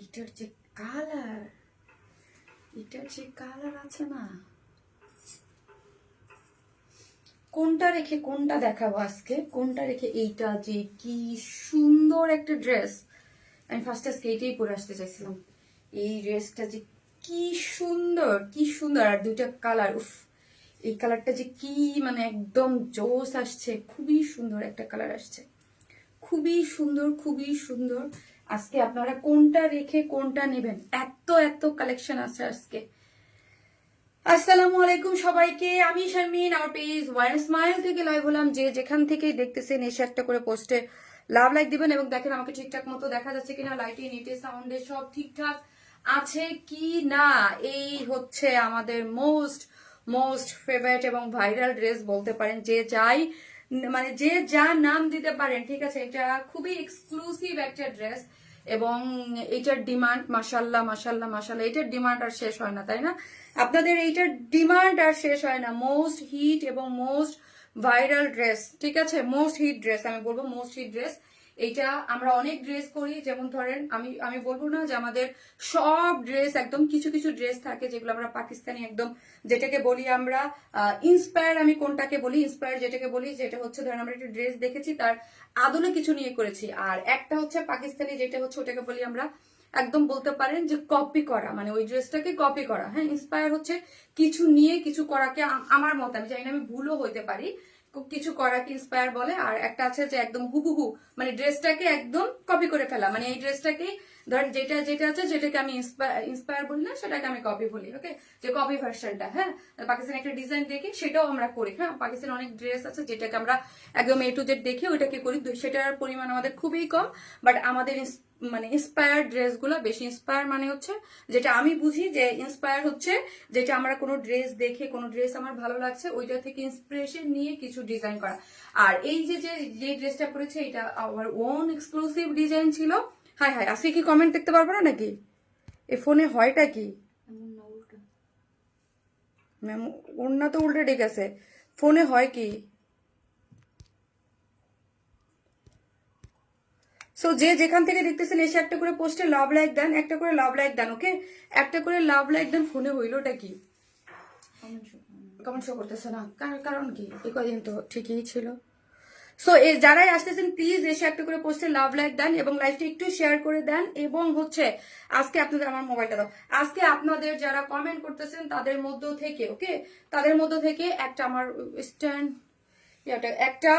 এটার যে কালার, এটার যে কালার আছে না, কোনটা রেখে কোনটা দেখাবো আজকে, কোনটা রেখে এইটা যে কি সুন্দর একটা ড্রেস। আমি ফার্স্ট আজকে এইটাই পরে আসতে চাইছিলাম। এই ড্রেসটা যে কি সুন্দর, কি সুন্দর, আর দুইটা কালার, উফ এই কালারটা যে কি মানে একদম জোস আসছে, খুবই সুন্দর একটা কালার আসছে, খুবই সুন্দর, খুবই সুন্দর। আজকে আপনারা কোনটা রেখে কোনটা নেবেন, এত এত কালেকশন আছে আজকে। আসসালামু আলাইকুম সবাইকে, আমি শারমিন, আমার পেজ ওয়ান স্মাইল থেকে লাইভ হলাম। যে যেখান থেকে দেখতেছেন এসে একটা করে পোস্টে লাভ লাইক দিবেন এবং দেখেন আমাকে ঠিকঠাক মতো দেখা যাচ্ছে কিনা, লাইটে নেটে সাউন্ডে সব ঠিকঠাক আছে কি না। এই হচ্ছে আমাদের মোস্ট মোস্ট ফেভারিট এবং ভাইরাল ড্রেস বলতে পারেন, যে যাই মানে যে যা নাম দিতে পারেন, ঠিক আছে। এটা খুবই এক্সক্লুসিভ একটা ড্রেস এবং এইটার ডিমান্ড মাশাল্লাহ মাশাল্লাহ মাশাল্লাহ, এটার ডিমান্ড আর শেষ হয় না, তাই না? আপনাদের এইটার ডিমান্ড আর শেষ হয় না। মোস্ট হিট এবং মোস্ট ভাইরাল ড্রেস, ঠিক আছে, মোস্ট হিট ড্রেস, আমি বলবো মোস্ট হিট ড্রেস। এইটা আমরা অনেক ড্রেস করি, যেমন ধরেন আমি আমি বলবো না যে আমাদের সব ড্রেস, একদম কিছু কিছু ড্রেস থাকে যেগুলো আমরা পাকিস্তানি একদম, যেটাকে বলি আমরা ইন্সপায়ার। আমি কোনটাকে বলি ইন্সপায়ার, যেটাকে বলি যেটা হচ্ছে ধরেন আমরা একটা ড্রেস দেখেছি তার আদলে কিছু নিয়ে করেছি, আর একটা হচ্ছে পাকিস্তানি যেটা হচ্ছে ওটাকে বলি আমরা একদম বলতে পারেন যে কপি করা, মানে ওই ড্রেসটাকে কপি করা। হ্যাঁ, ইন্সপায়ার হচ্ছে কিছু নিয়ে কিছু করাকে, আমার মতে, আমি জানি না, আমি ভুলও হইতে পারি, কিছু করাকে ইন্সপায়ার বলে। আর একটা আছে যে একদম হুবহু, মানে ড্রেসটাকে একদম কপি করে ফেলা, মানে এই ড্রেসটাকে ধরেন যেটা যেটা আছে যেটাকে আমি ইন্সপায়ার বলি না, সেটাকে আমি কপি বলি। ওকে, যে কপি ভার্সনটা, হ্যাঁ, পাকিস্তানি একটা ডিজাইন দেখে সেটাও আমরা করি। হ্যাঁ, পাকিস্তানি অনেক ড্রেস আছে যেটাকে আমরা একদম এ টু জেড দেখে ওইটাকে করি, সেটার পরিমাণ আমাদের খুবই কম। বাট আমাদের মানে ইন্সপায়ার ড্রেসগুলো বেশি। ইন্সপায়ার মানে হচ্ছে যেটা আমি বুঝি যে ইন্সপায়ার হচ্ছে যেটা আমরা কোনো ড্রেস দেখে, কোনো ড্রেস আমার ভালো লাগছে ওইটা থেকে ইন্সপিরেশন নিয়ে কিছু ডিজাইন করা। আর এই যে যে ড্রেসটা পরেছে এটা আমার ওন এক্সক্লুসিভ ডিজাইন ছিল। হাই হাই, আজকে কি কমেন্ট দেখতে পারবো না নাকি? এই ফোনে হয়টা কি ম্যাম? ওড়না তো উল্টে ডেকেছে, ফোনে হয় কি? সো যে যেখান থেকে দেখতেছেন এসে একটা করে পোস্টে লাভ লাইক দেন, একটা করে লাভ লাইক দেন। ওকে, একটা করে লাভ লাইক দেন। ফোনে হইলোটা কি? কমেন্ট শো করতেছে না, কারণ কি? এই কদিন তো ঠিকই ছিল। সো যারাই আসতেছেন প্লিজ এসে একটা করে পোস্টে লাভ লাইক দেন এবং লাইভটা একটু শেয়ার করে দেন। এবং হচ্ছে আজকে আপনাদের, আমার মোবাইলটা দাও, আজকে আপনাদের যারা কমেন্ট করতেছেন তাদের মধ্য থেকে, ওকে, তাদের মধ্য থেকে একটা আমার স্ট্যান্ড একটা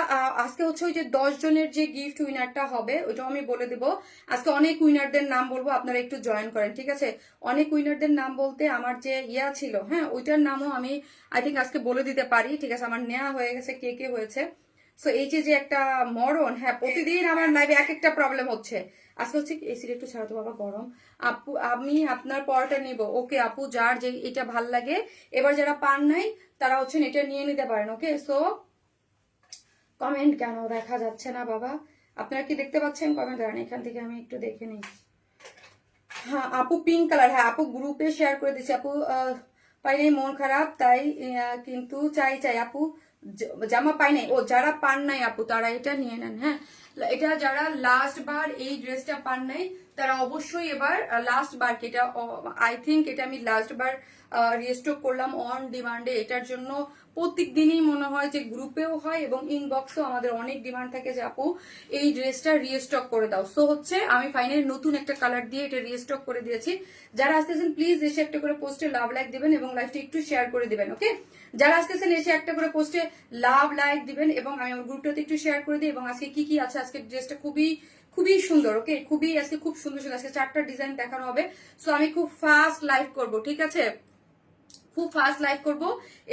আজকে হচ্ছে ওই যে 10 জনের যে গিফট উইনারটা হবে ওইটাও আমি বলে দেবো। আজকে অনেক উইনারদের নাম বলবো, আপনারা একটু জয়েন করেন, ঠিক আছে। অনেক উইনারদের নাম বলতে আমার যে ইয়া ছিল, হ্যাঁ, ওইটার নামও আমি আই থিঙ্ক আজকে বলে দিতে পারি, ঠিক আছে। আমার নেওয়া হয়ে গেছে কে কে হয়েছে। সো এই যে একটা মরণ, হ্যাঁ, প্রতিদিন আমার লাইভে এক একটা প্রবলেম হচ্ছে। আজকে হচ্ছে এসির একটু ছাড়া তো বাবা, গরম। আপু আমি আপনার পরটা নিব। ওকে আপু, যার যে এটা ভাল লাগে, এবার যারা পান নাই তারা হচ্ছেন এটা নিয়ে নিতে পারেন। ওকে, সো কমেন্ট কেন দেখা যাচ্ছে না বাবা? আপনারা কি দেখতে পাচ্ছেন কমেন্ট? দাঁড়ান এখান থেকে আমি একটু দেখে নিই। হ্যাঁ আপু, পিঙ্ক কালার, হ্যাঁ আপু গ্রুপে শেয়ার করে দিচ্ছি। আপু পাই নাই, মন খারাপ তাই, কিন্তু চাই চাই আপু, জামা পাই নাই। ও যারা পান নাই আপু তারা এটা নিয়ে নেন। হ্যাঁ, এটা যারা লাস্ট বার এই ড্রেসটা পান নাই তারা অবশ্যই এবার লাস্ট বার, এটা আই থিঙ্ক এটা আমি লাস্ট বার রিস্টক করলাম অন ডিমান্ডে। এটার জন্য প্রত্যেক দিনই মনে হয় যে গ্রুপেও হয় এবং ইনবক্সেও আমাদের অনেক ডিমান্ড থাকে যে আপু এই ড্রেসটা রিস্টক করে দাও। সো হচ্ছে আমি ফাইনালি নতুন একটা কালার দিয়ে এটা রিস্টক করে দিয়েছি। যারা আসতেছেন প্লিজ এসে একটা করে পোস্টে লাভ লাইক দিবেন এবং লাইভটা একটু শেয়ার করে দিবেন। ওকে, যারা আসতেছেন এসে একটা করে পোস্টে লাভ লাইক দিবেন এবং আমি আমার গ্রুপটাতে একটু শেয়ার করে দিই। এবং আজকে কি কি আছে, আজকে ড্রেসটা খুবই খুবই সুন্দর। ওকে, খুবই আজকে খুব সুন্দর সুন্দর আজকে 4টা ডিজাইন দেখানো হবে। সো আমি খুব ফাস্ট লাইভ করব, ঠিক আছে, খুব ফাস্ট লাইভ করব।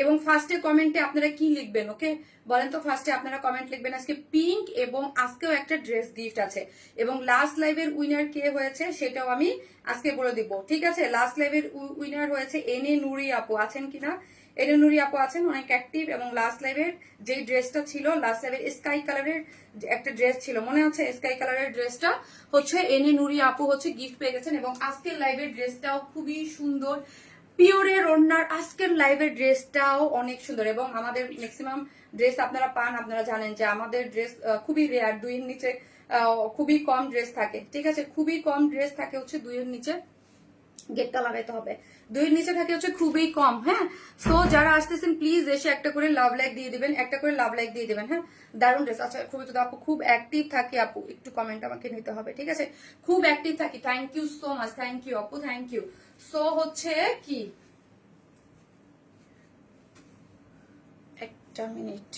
এবং ফার্স্টে কমেন্টে আপনারা কি লিখবেন? ওকে, বলেন তো, ফার্স্টে আপনারা কমেন্ট লিখবেন আজকে পিঙ্ক, এবং আজকেও একটা ড্রেস গিফট আছে। এবং লাস্ট লাইভের উইনার কে হয়েছে সেটাও আমি আজকে বলে দিব, ঠিক আছে। লাস্ট লাইভের উইনার হয়েছে এনে নুরি আপু, আছেন কিনা? এনে নুরি আপু আছেন, অনেক অ্যাক্টিভ। এবং লাস্ট লাইভের যে ড্রেসটা ছিল, লাস্ট লাইভের স্কাই কালারের একটা ড্রেস ছিল, মনে আছে? স্কাই কালারের ড্রেসটা হচ্ছে এনে নুরি আপু হচ্ছে গিফট পেয়ে গেছেন। এবং আজকের লাইভের ড্রেসটাও খুবই সুন্দর, পিওরের ওড়নার আজকের লাইভের ড্রেসটাও অনেক সুন্দর। এবং আমাদের ম্যাক্সিমাম ড্রেস আপনারা পান, আপনারা জানেন যে আমাদের ড্রেস খুবই রেয়ার, 2 এর নিচে খুবই কম ড্রেস থাকে, ঠিক আছে, খুবই কম ড্রেস থাকে হচ্ছে 2 এর নিচে, গেটটা লাগাইতে হবে, 2 এর নিচে থাকে হচ্ছে খুবই কম। হ্যাঁ, সো যারা আসতেছেন প্লিজ এসে একটা করে লাভ লাইক দিয়ে দিবেন, একটা করে লাভ লাইক দিয়ে দিবেন। হ্যাঁ, দারুণ ড্রেস। আচ্ছা, খুবই তো আপু খুব অ্যাক্টিভ থাকি আপু, একটু কমেন্ট আমাকে নিতে হবে, ঠিক আছে, খুব অ্যাক্টিভ থাকি, thank you so much, thank you আপু, থ্যাংক ইউ। সো হচ্ছে কি, একটা মিনিট,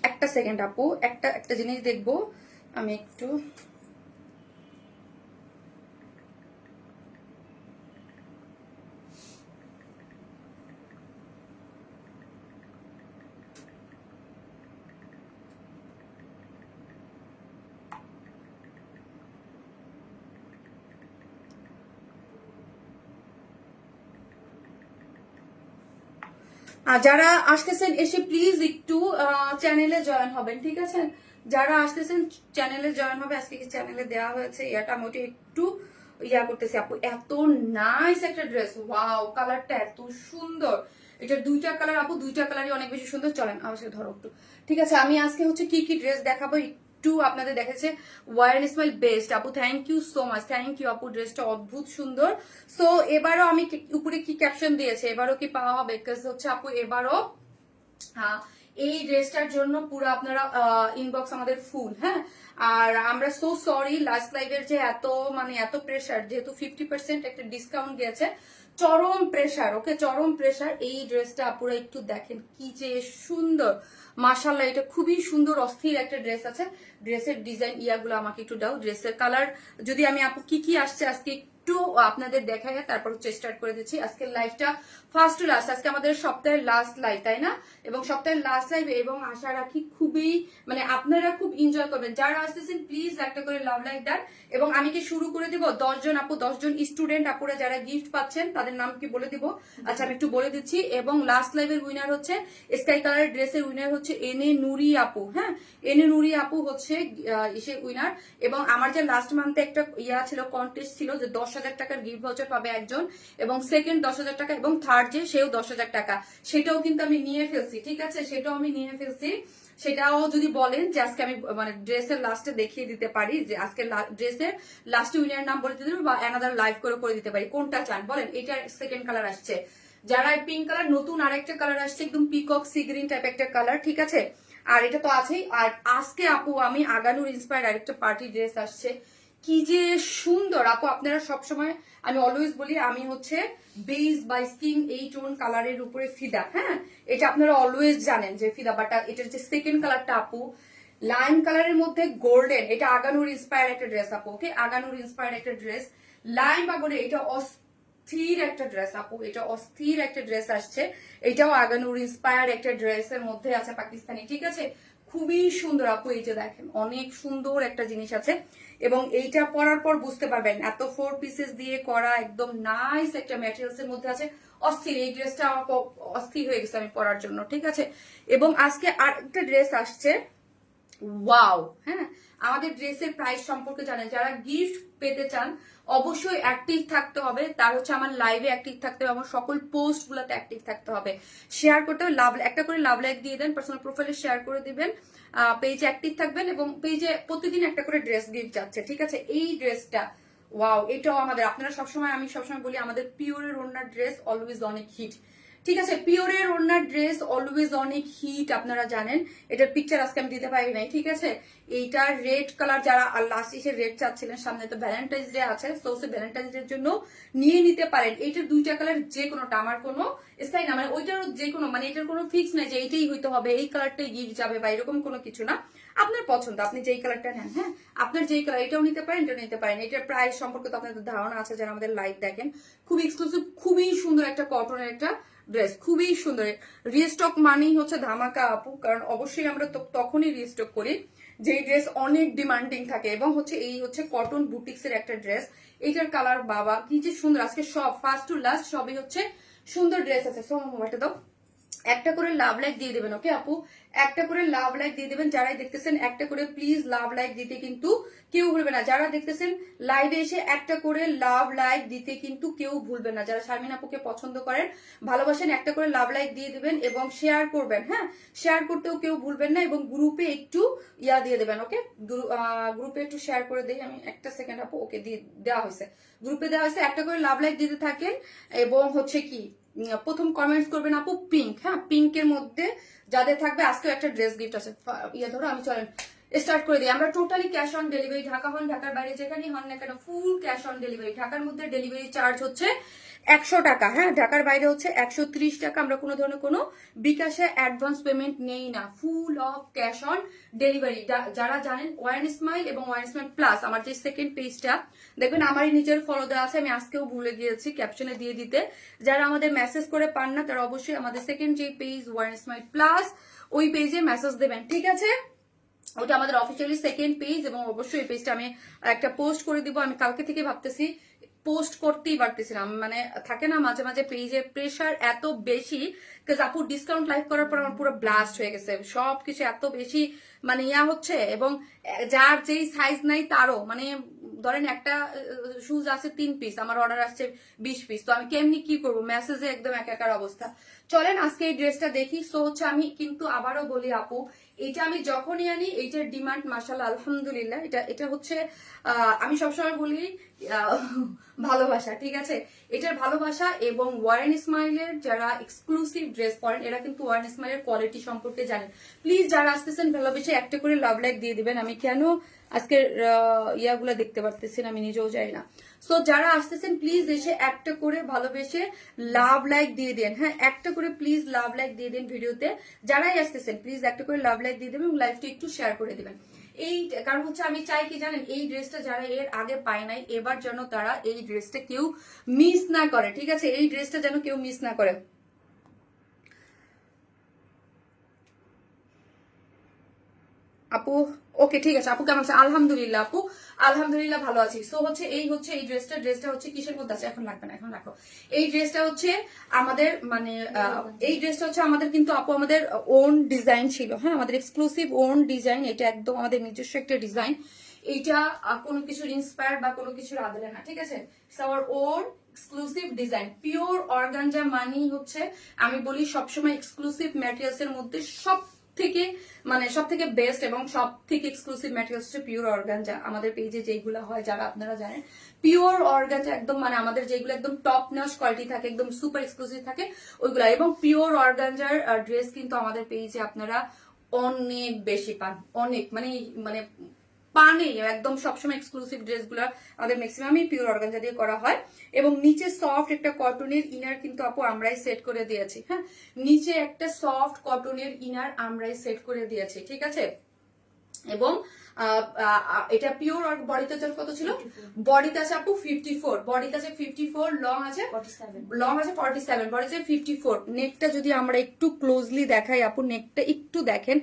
একটা সেকেন্ড আপু, একটা জিনিস দেখবো আমি একটু। যারা আসতেছেন এসে প্লিজ একটু চ্যানেলে জয়েন হবেন, ঠিক আছে, যারা আসতেছেন চ্যানেলে জয়েন হবে। আজকে কি চ্যানেলে দেওয়া হয়েছে ইয়াটা, আমি ওটা একটু ইয়া করতেছি আপু। এত নাইস একটা ড্রেস, ওয়াও, কালারটা এত সুন্দর, এটার 2টা কালার আপু, 2টা কালারই অনেক বেশি সুন্দর। চলেন আমার সাথে ধরো একটু, ঠিক আছে, আমি আজকে হচ্ছে কি কি ড্রেস দেখাবো একটু আপনাদের দেখেছে। ওয়ার স্মাইল বেস্ট আপু, thank you so much, thank you আপু, ড্রেসটা অদ্ভুত সুন্দর। সো এবারও আমি উপরে কি ক্যাপশন দিয়েছে, এবারও কি পাওয়া হবে, বিকজ হচ্ছে আপু এবারও এই ড্রেসটার জন্য পুরো আপনারা ইনবক্স আমাদের ফুল। হ্যাঁ, আর আমরা সো সরি লাস্ট লাইভের যে এত প্রেশার, যেহেতু 50% একটা ডিসকাউন্ট দিয়েছে, চরম প্রেশার, ওকে, চরম প্রেশার। এই ড্রেসটা আপুরা একটু দেখেন কি যে সুন্দর, মাশাআল্লাহ, এটা খুবই সুন্দর অস্থির একটা ড্রেস আছে। ড্রেসের ডিজাইন ইয়াগুলো আমাকে একটু দাও, ড্রেসের কালার যদি আমি আপু কি কি আসছে আজকে একটু আপনাদের দেখাই, তারপর হচ্ছে স্টার্ট করে দিচ্ছি আজকের লাইভটা ফার্স্ট টু লাস্ট। আজকে আমাদের সপ্তাহের লাস্ট লাইভ, তাই না, এবং সপ্তাহের লাস্ট লাইভ, এবং আশা রাখি খুবই আপনারা খুব এনজয় করবেন। যারা আসতেছেন প্লিজ একটা করে লাভ লাইক দেন। এবং আমি কি শুরু করে দিব, 10 জন আপু, 10 জন স্টুডেন্ট আপুরা যারা গিফট পাচ্ছেন তাদের নাম কি বলে দিব? আচ্ছা, আমি একটু বলে দিচ্ছি। এবং লাস্ট লাইভের উইনার হচ্ছে স্কাই কালার ড্রেসের উইনার হচ্ছে এনে নুরি আপু। হ্যাঁ, এনে নুরি আপু হচ্ছে ইসের উইনার। এবং আমার যে লাস্ট মান্থে একটা ইয়া ছিল, কন্টেস্ট ছিল, যে 10,000 টাকার গিফট ভাউচার পাবে একজন, এবং সেকেন্ড 10,000 টাকা, এবং থার্ড যে সেও 10,000 টাকা, সেটাও কিন্তু আমি নিয়ে ফেলছি, ঠিক আছে, সেটাও আমি নিয়ে ফেলছি। সেটাও যদি বলেন যে আজকে আমি ড্রেসের লাস্টে দেখিয়ে দিতে পারি, যে আজকে ড্রেসের লাস্টে উইনার নাম বলে দিতে পারি, বা অ্যানাদার লাইভ করে দিতে পারি, কোনটা চান বলেন। এটা সেকেন্ড কালার আসছে, যারা পিঙ্ক কালার, নতুন আরেকটা কালার আসছে, একদম পিকক সি গ্রিন টাইপ একটা কালার, ঠিক আছে, আর এটা তো আছেই। আর আজকে আপু আমি আগানুর ইন্সপায়ার্ড আরেকটা পার্টি ড্রেস আসছে, কি যে সুন্দর আপু। আপনারা সবসময়, আমি অলওয়েজ বলি, আমি হচ্ছে বেজ বা স্কিন এই টোন কালারের উপরে ফিদা। হ্যাঁ, এটা আপনারা অলওয়েজ জানেন যে ফিদা, বাট এটার যে সেকেন্ড কালারটা আপু, লাইম কালারের মধ্যে গোল্ডেন, এটা আগানুর ইন্সপায়ার্ড একটা ড্রেস আপু, ওকে, আগানুর ইন্সপায়ার্ড একটা ড্রেস, লাইম বা গোল্ডেন, এটা অস্থির একটা ড্রেস আপু, এটা অস্থির একটা ড্রেস আসছে। এটাও আগানুর ইন্সপায়ার্ড একটা ড্রেসের মধ্যে আছে, পাকিস্তানি, ঠিক আছে, খুবই সুন্দর আপু। এই যে দেখেন, অনেক সুন্দর একটা জিনিস আছে, এবং এইটা পরার পর বুঝতে পারবেন এত 4 পিসেস দিয়ে করা, একদম নাইস একটা ম্যাটেরিয়ালস এর মধ্যে আছে, অস্থির। এই ড্রেসটা আমার অস্থির হয়ে গেছে আমি পরার জন্য, ঠিক আছে। এবং আজকে আর একটা ড্রেস আসছে, ওয়াও। হ্যাঁ, আমাদের ড্রেসের প্রাইস সম্পর্কে জানেন, যারা গিফট পেতে চান অবশ্যই অ্যাক্টিভ থাকতে হবে, তার হচ্ছে আমার লাইভে অ্যাক্টিভ থাকতে হবে, আমার সকল পোস্ট গুলাতে অ্যাক্টিভ থাকতে হবে, শেয়ার করতে হবে, একটা করে লাভ লাইক দিয়ে দেন, পার্সোনাল প্রোফাইলে শেয়ার করে দিবেন, পেজে অ্যাক্টিভ থাকবেন, এবং পেজে প্রতিদিন একটা করে ড্রেস গিফট যাচ্ছে, ঠিক আছে। এই ড্রেসটা ওয়াও, এটাও আমাদের, আপনারা সবসময়, আমি সবসময় বলি, আমাদের পিওরের ওড়নার ড্রেস অলওয়েজ অনেক হিট, ঠিক আছে, পিওরের ওড়নার ড্রেস অলওয়েজ অনেক হিট, আপনারা জানেন। এটার পিকচার আজকে আমি দিতে পারি নাই, ঠিক আছে। এইটার রেড কালার, যারা লাস্ট এসে রেড চাচ্ছিলেন, সামনে তো ভ্যালেন্টাইন্স ডে আছে, সো ভ্যালেন্টাইন্স ডে এর জন্য নিয়ে নিতে পারেন। এইটার 2টা কালার যে কোনোটা, আমার কোনো স্টাইল না, ওইটার যে কোনো, এটার কোনো ফিক্স নাই যে এইটাই হইতে হবে, এই কালারটাই গিফট যাবে, বা এরকম কোনো কিছু না, আপনার পছন্দ, আপনি যেই কালারটা নেন। হ্যাঁ, আপনার যেই কালার, এটাও নিতে পারেন, এটাও নিতে পারেন। এটার প্রাইস সম্পর্কে তো আপনাদের ধারণা আছে, যারা আমাদের লাইভ দেখেন। খুবই এক্সক্লুসিভ, খুবই সুন্দর একটা কটনের একটা ড্রেস, খুবই সুন্দর। রিস্টক মানেই হচ্ছে ধামাকা আপু, কারণ অবশ্যই আমরা তখনই রিস্টক করি যেই ড্রেস অনেক ডিমান্ডিং থাকে, এবং হচ্ছে এই হচ্ছে কটন বুটিক্স এর একটা ড্রেস। এইটার কালার বাবা কি যে সুন্দর, আজকে সব ফার্স্ট টু লাস্ট সবই হচ্ছে সুন্দর ড্রেস আছে। সো মোবাইলটা দাও, একটা করে লাভ লাইক দিয়ে দেবেন। ওকে আপু, একটা করে লাভ লাইক দিয়ে দেবেন। যারাই দেখতেছেন একটা করে প্লিজ লাভ লাইক দিতে কিন্তু কেউ ভুলবে না। যারা দেখতেছেন লাইভে এসে একটা করে লাভ লাইক দিতে কিন্তু কেউ ভুলবে না। যারা শারমিন আপুকে পছন্দ করেন, ভালোবাসেন, একটা করে লাভ লাইক দিয়ে দিবেন এবং শেয়ার করবেন। হ্যাঁ, শেয়ার করতেও কেউ ভুলবেন না এবং গ্রুপে একটু ইয়া দিয়ে দেবেন। ওকে, গ্রুপে একটু শেয়ার করে দিই আমি, একটা সেকেন্ড আপু। ওকে, দিয়ে দেওয়া হয়েছে, গ্রুপে দেওয়া হয়েছে। একটা করে লাভ লাইক দিতে থাকেন এবং হচ্ছে কি প্রথম কমেন্টস করবেন আপু পিঙ্ক। হ্যাঁ, পিঙ্কের মধ্যে যাদের থাকবে, আজকেও একটা ড্রেস গিফট আছে। ইয়ে ধরো, আমি চলেন স্টার্ট করে দিই। আমরা totally cash on delivery, Dhaka হন ঢাকার বাইরে যেখানেই হন না কেন ফুল ক্যাশ অন ডেলিভারি। ঢাকার মধ্যে ডেলিভারি চার্জ হচ্ছে 100 টাকা। হ্যাঁ, ঢাকার বাইরে হচ্ছে 130 টাকা। আমরা কোনো ধরনের কোনো বিকাশে অ্যাডভান্স পেমেন্ট নেই না, full of cash on delivery. যারা জানেন ওয়ান স্মাইল এবং ওয়ান স্মাইল প্লাস আমার যে সেকেন্ড পেজটা দেখবেন, আমারই নিজের ফলো দেওয়া আছে, আমি আজকেও ভুলে গিয়েছি ক্যাপশনে দিয়ে দিতে। যারা আমাদের মেসেজ করে পান না তারা অবশ্যই আমাদের সেকেন্ড যে পেজ ওয়ান স্মাইল প্লাস ওই পেজে মেসেজ দেবেন, ঠিক আছে? ওটা আমাদের অফিসিয়ালি সেকেন্ড পেজ এবং অবশ্যই এই পেজটা আমি একটা পোস্ট করে দিব। আমি কালকে থেকে ভাবতেছি, পোস্ট করতেই পারতেছিলাম, মানে থাকে না মাঝে মাঝে পেজে প্রেশার এত বেশি, আপু ডিসকাউন্ট লাইভ করার পর আমার পুরো ব্লাস্ট হয়ে গেছে, সবকিছু এত বেশি মানে ইয়া হচ্ছে। এবং যার যেই সাইজ নাই তারও, মানে ধরেন একটা শুজ আছে 3 পিস, আমার অর্ডার আসছে 20 পিস, তো আমি কেমনি কি করবো, মেসেজে একদম একাকার অবস্থা। চলেন আজকে এই ড্রেসটা দেখি। সো হচ্ছে আমি কিন্তু আবারও বলি আপু, এটা আমি যখনই আনি এইটার ডিমান্ড মাশাআল্লাহ আলহামদুলিল্লাহ। এটা হচ্ছে আমি সবসময় বলি ভালোবাসা, ঠিক আছে? এটার ভালোবাসা। এবং ওয়ারেন ইসমাইলের যারা এক্সক্লুসিভ ড্রেস পরেন এরা কিন্তু ওয়ারেন ইসমাইলের কোয়ালিটি সম্পর্কে জানেন। প্লিজ যারা আসতেছেন ভালোবেসে একটা করে লাভ লাইক দিয়ে দিবেন। আমি কেন আজকের ইয়াগুলা দেখতে পারতেছি না আমি নিজেও যাই না। সো যারা আসতেছেন প্লিজ এসে একটা করে ভালোবেসে লাভ লাইক দিয়ে দেন। হ্যাঁ, একটা করে প্লিজ লাভ লাইক দিয়ে দেন ভিডিওতে। যারাই আসতেছেন প্লিজ একটা করে লাভ লাইক দিয়ে দেবেন এবং লাইভটা একটু শেয়ার করে দেবেন। এই কারণ হচ্ছে আমি চাই কি জানেন, এই ড্রেসটা যারা এর আগে পায় নাই এবার যেন তারা এই ড্রেসটা কেউ মিস না করে, ঠিক আছে? এই ড্রেসটা যেন কেউ মিস না করে। আপু ওকে, ঠিক আছে। আপু কেমন আছে? আলহামদুলিল্লাহ আপু, আলহামদুলিল্লাহ ভালো আছি। সো হচ্ছে এই ড্রেসটা হচ্ছে কিসের মধ্যে আছে, এখন লাগবে না, এখন রাখো। এই ড্রেসটা হচ্ছে আমাদের মানে এই ড্রেসটা হচ্ছে আমাদের কিন্তু আপু আমাদের ওন ডিজাইন ছিল। হ্যাঁ, আমাদের এক্সক্লুসিভ ওন ডিজাইন, এটা একদম আমাদের নিজস্ব একটা ডিজাইন। এইটা কোনো কিছুর ইন্সপায়ার বা কোনো কিছুর আদলে না, ঠিক আছে? It's our own exclusive design. Pure organza মানি হচ্ছে, আমি বলি সবসময় এক্সক্লুসিভ ম্যাটেরিয়ালস এর মধ্যে সব থেকে বেস্ট এবং সব থেকে এক্সক্লুসিভ ম্যাটেরিয়ালস হচ্ছে পিওর অর্গানজা। আমাদের পেজে যেগুলো হয় যারা আপনারা জানেন, পিওর অর্গানজা একদম মানে আমাদের যেগুলো একদম টপ নচ কোয়ালিটি থাকে, একদম সুপার এক্সক্লুসিভ থাকে ওইগুলা। এবং পিওর অর্গানজার ড্রেস কিন্তু আমাদের পেজে আপনারা অনেক বেশি পান, অনেক মানে মানে পানে একদম সবসময় এক্সক্লুসিভ ড্রেসগুলো আমাদের ম্যাক্সিমামই পিওর অর্গানজা দিয়ে করা হয়। এবং নিচে সফট একটা কটনের ইনার কিন্তু আপু আমরাই সেট করে দিয়েছি। হ্যাঁ, নিচে একটা সফট কটনের ইনার আমরাই সেট করে দিয়েছি, ঠিক আছে? এবং এটা পিওর আর বডিতে কত ছিল? বডিতে আছে আপু 54, বডিতে আছে 54, লং আছে 47, বডিতে 54। নেকটা যদি আমরা একটু ক্লোজলি দেখাই আপু, নেকটা একটু দেখেন,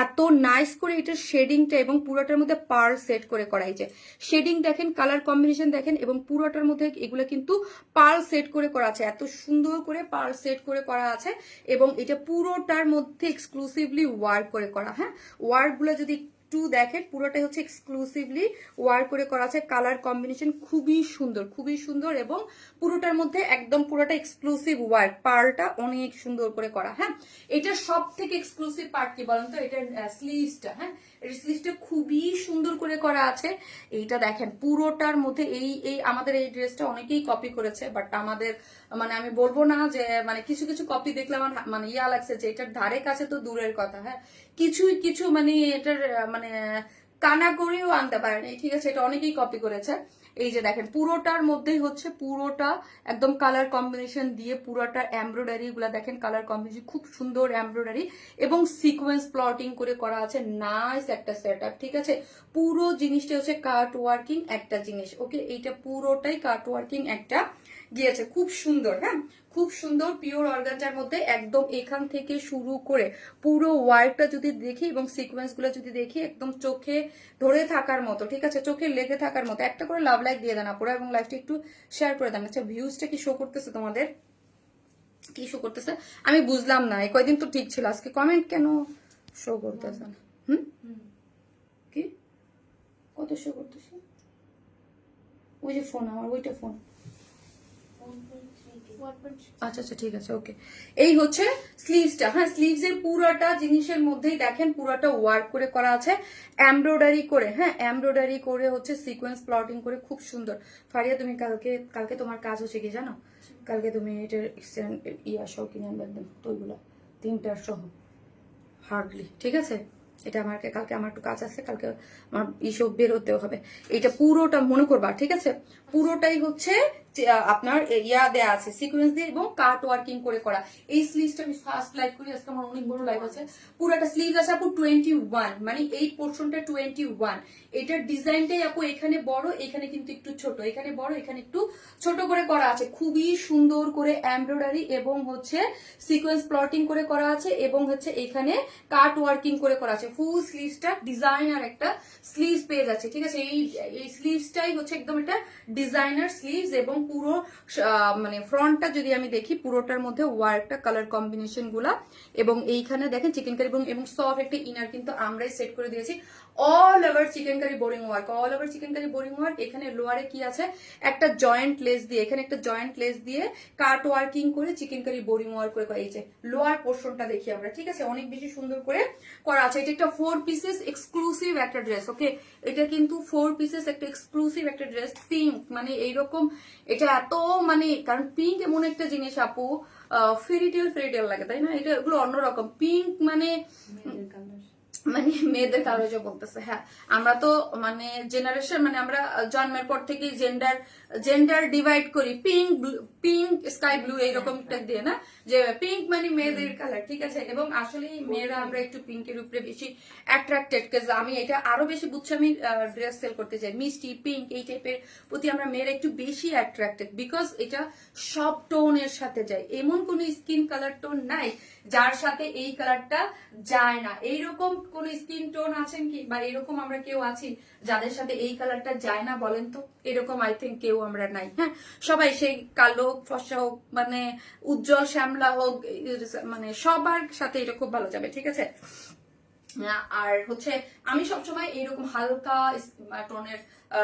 এত নাইস করে এটার শেডিংটা এবং পুরোটার মধ্যে পার্ল সেট করে করা হয়েছে। শেডিং দেখেন, কালার কম্বিনেশন দেখেন এবং পুরোটার মধ্যে এগুলো কিন্তু পার্ল সেট করে করা আছে, এত সুন্দর করে পার্ল সেট করে করা আছে। এবং এটা পুরোটার মধ্যে এক্সক্লুসিভলি ওয়ার্ক করে করা। হ্যাঁ, ওয়ার্কগুলো যদি একটু দেখেন, পুরোটাই হচ্ছে এক্সক্লুসিভলি ওয়ার্ক করে করা আছে। কালার কম্বিনেশন খুবই সুন্দর, খুবই সুন্দর এবং পুরোটার মধ্যে একদম পুরোটা এক্সক্লুসিভ ওয়ার্ক, পার্লটা অনেক সুন্দর করে করা। হ্যাঁ, এটা সব থেকে এক্সক্লুসিভ পার্ট কি বলেন তো? এটার স্লিভসটা। হ্যাঁ, এর স্লিভসটা খুবই সুন্দর করে করা আছে। এইটা দেখেন পুরোটার মধ্যে এই আমাদের এই ড্রেসটা অনেকেই কপি করেছে, বাট আমাদের মানে আমি বলবো না যে মানে কিছু কিছু কপি দেখলে আমার মানে ইয়া লাগছে যে এটার ধারে কাছে তো দূরের কথা। হ্যাঁ, কিছু মানে এটার মানে কানা করেও আনতে পারেনি, ঠিক আছে? এটা অনেকেই কপি করেছে। এই যে দেখেন পুরোটার মধ্যেই হচ্ছে পুরোটা একদম কালার কম্বিনেশন দিয়ে পুরোটা এমব্রয়ডারি গুলা দেখেন, কালার কম্বিনেশন খুব সুন্দর এমব্রয়ডারি এবং সিকোয়েন্স প্লটিং করে করা আছে। নাইস একটা সেট আপ, ঠিক আছে? পুরো জিনিসটা হচ্ছে কাট ওয়ার্কিং একটা জিনিস। ওকে, এইটা পুরোটাই কাট ওয়ার্কিং একটা গিয়েছে, খুব সুন্দর। হ্যাঁ, খুব সুন্দর পিওর অর্গানজার মধ্যে একদম এখান থেকে শুরু করে পুরো ওয়ার্কটা যদি দেখি এবং সিকোয়েন্স গুলো যদি দেখি একদম চোখে ধরে থাকার মতো, ঠিক আছে? চোখে লেগে থাকার মতো। একটা করে লাভ লাইক দিয়ে দেন আপুরা এবং লাইভটা একটু শেয়ার করে দেন। আচ্ছা, ভিউজটা কি শো করতেছে তোমাদের? কি শো করতেছে আমি বুঝলাম না, এই কয়দিন তো ঠিক ছিল, আজকে কমেন্ট কেন শো করতেছে না? কি কত শো করতেছে? ওই যে ফোন আমার, ওইটা ফোন। আচ্ছা আচ্ছা ঠিক আছে ওকে। এই হচ্ছে স্লিভসটা, হ্যাঁ স্লিভস এর পুরোটা জিনিসের মধ্যেই দেখেন পুরোটা ওয়ার্ক করে করা আছে, এমব্রয়ডারি করে, হ্যাঁ এমব্রয়ডারি করে হচ্ছে সিকোয়েন্স প্লটিং করে, খুব সুন্দর। ফারিয়া তুমি কালকে তোমার কাজ হচ্ছে কি জানো, কালকে তুমি এটার ইয়া সহ কিনে আনবে একদম, তোইগুলা 3টার সহ হার্ডলি, ঠিক আছে? এটা কালকে আমার একটু কাজ আছে, কালকে আমার এইসব বেরোতেও হবে। এটা পুরোটা মনে করবা, ঠিক আছে? পুরোটাই হচ্ছে আপনার ইয়া দেয়া আছে সিকোয়েন্স দিয়ে এবং কাট ওয়ার্কিং করে করা। এই স্লিভসটা আমি ফার্স্ট লাইভ করি, আজকে আমার অনেক বড় লাইভ আছে। পুরোটা স্লিভ আছে আপু 21, মানে এই পোর্শনটা 21। এটার ডিজাইনটাই আপু এখানে বড়, এখানে কিন্তু একটু ছোট, এখানে বড় এখানে একটু ছোট করে করা আছে, খুবই সুন্দর করে এমব্রয়ডারি এবং হচ্ছে সিকোয়েন্স প্লটিং করে করা আছে এবং হচ্ছে এখানে কাট ওয়ার্কিং করে করা আছে। ফুল স্লিভসটা ডিজাইনার একটা স্লিভস পেয়ে যাচ্ছে, ঠিক আছে? এই স্লিভসটাই হচ্ছে একদম একটা ডিজাইনার স্লিভস এবং পুরো মানে ফ্রন্টটা যদি আমি দেখি পুরোটার মধ্যে ওয়ার্কটা কালার কম্বিনেশন গুলা এবং এইখানে দেখেন চিকেন কারি এবং সফট একটা ইনার কিন্তু আমরাই সেট করে দিয়েছি। All over chikankari boring work, all over chikankari boring work. এখানে লোয়ারে কি আছে, একটা জয়েন্ট লেস দিয়ে, এখানে একটা জয়েন্ট লেস দিয়ে কাট ওয়ার্কিং করে চিকেন কারি বোরিং ওয়ার্ক করে এই যে লোয়ার পোর্শনটা দেখি আমরা, ঠিক আছে? অনেক বেশি সুন্দর করে করা আছে। এটা একটা 4 পিসেস এক্সক্লুসিভ একটা ড্রেস, ওকে? এটা কিন্তু 4 পিসেস একটা এক্সক্লুসিভ একটা ড্রেস, পিঙ্ক মানে এইরকম, এটা এত মানে কারণ পিঙ্ক এমন একটা জিনিস আপু ফেরিটেল লাগে, তাই না? এটা এগুলো অন্যরকম, পিঙ্ক মানে মেয়েদের কাগজ বলতেছে, হ্যাঁ আমরা তো মানে জেনারেশন মানে আমরা জন্মের পর থেকে জেন্ডার ডিভাইড করি, পিঙ্ক স্কাই ব্লু এইরকম দিয়ে না, যে পিঙ্ক মানে মেয়েদের কালার, ঠিক আছে? এবং আসলে মেয়েরা আমরা একটু পিঙ্কের উপরে বেশি অ্যাট্রাক্টেড, আমি এটা আরো বেশি বুঝছি, আমি ড্রেস সেল করতে চাই মিষ্টি পিঙ্ক এই টাইপের প্রতি আমরা মেয়েরা একটু বেশি অ্যাট্রাক্টেড, বিকজ এটা সব টোনের সাথে যায়, এমন কোন স্কিন কালার টোন নাই যার সাথে এই কালারটা যায় না। এইরকম কোন স্কিন টোন আছেন কি, বা এরকম আমরা কেউ আছি যাদের সাথে এই কালারটা যায় না বলেন তো? এরকম আই থিঙ্ক কেউ আমরা নাই, হ্যাঁ সবাই সেই কালো ফর্সা হোক মানে উজ্জ্বল শ্যামলা হোক, মানে সবার সাথে এটা খুব ভালো যাবে, ঠিক আছে? আর হচ্ছে আমি সবসময় এইরকম হালকা টোনের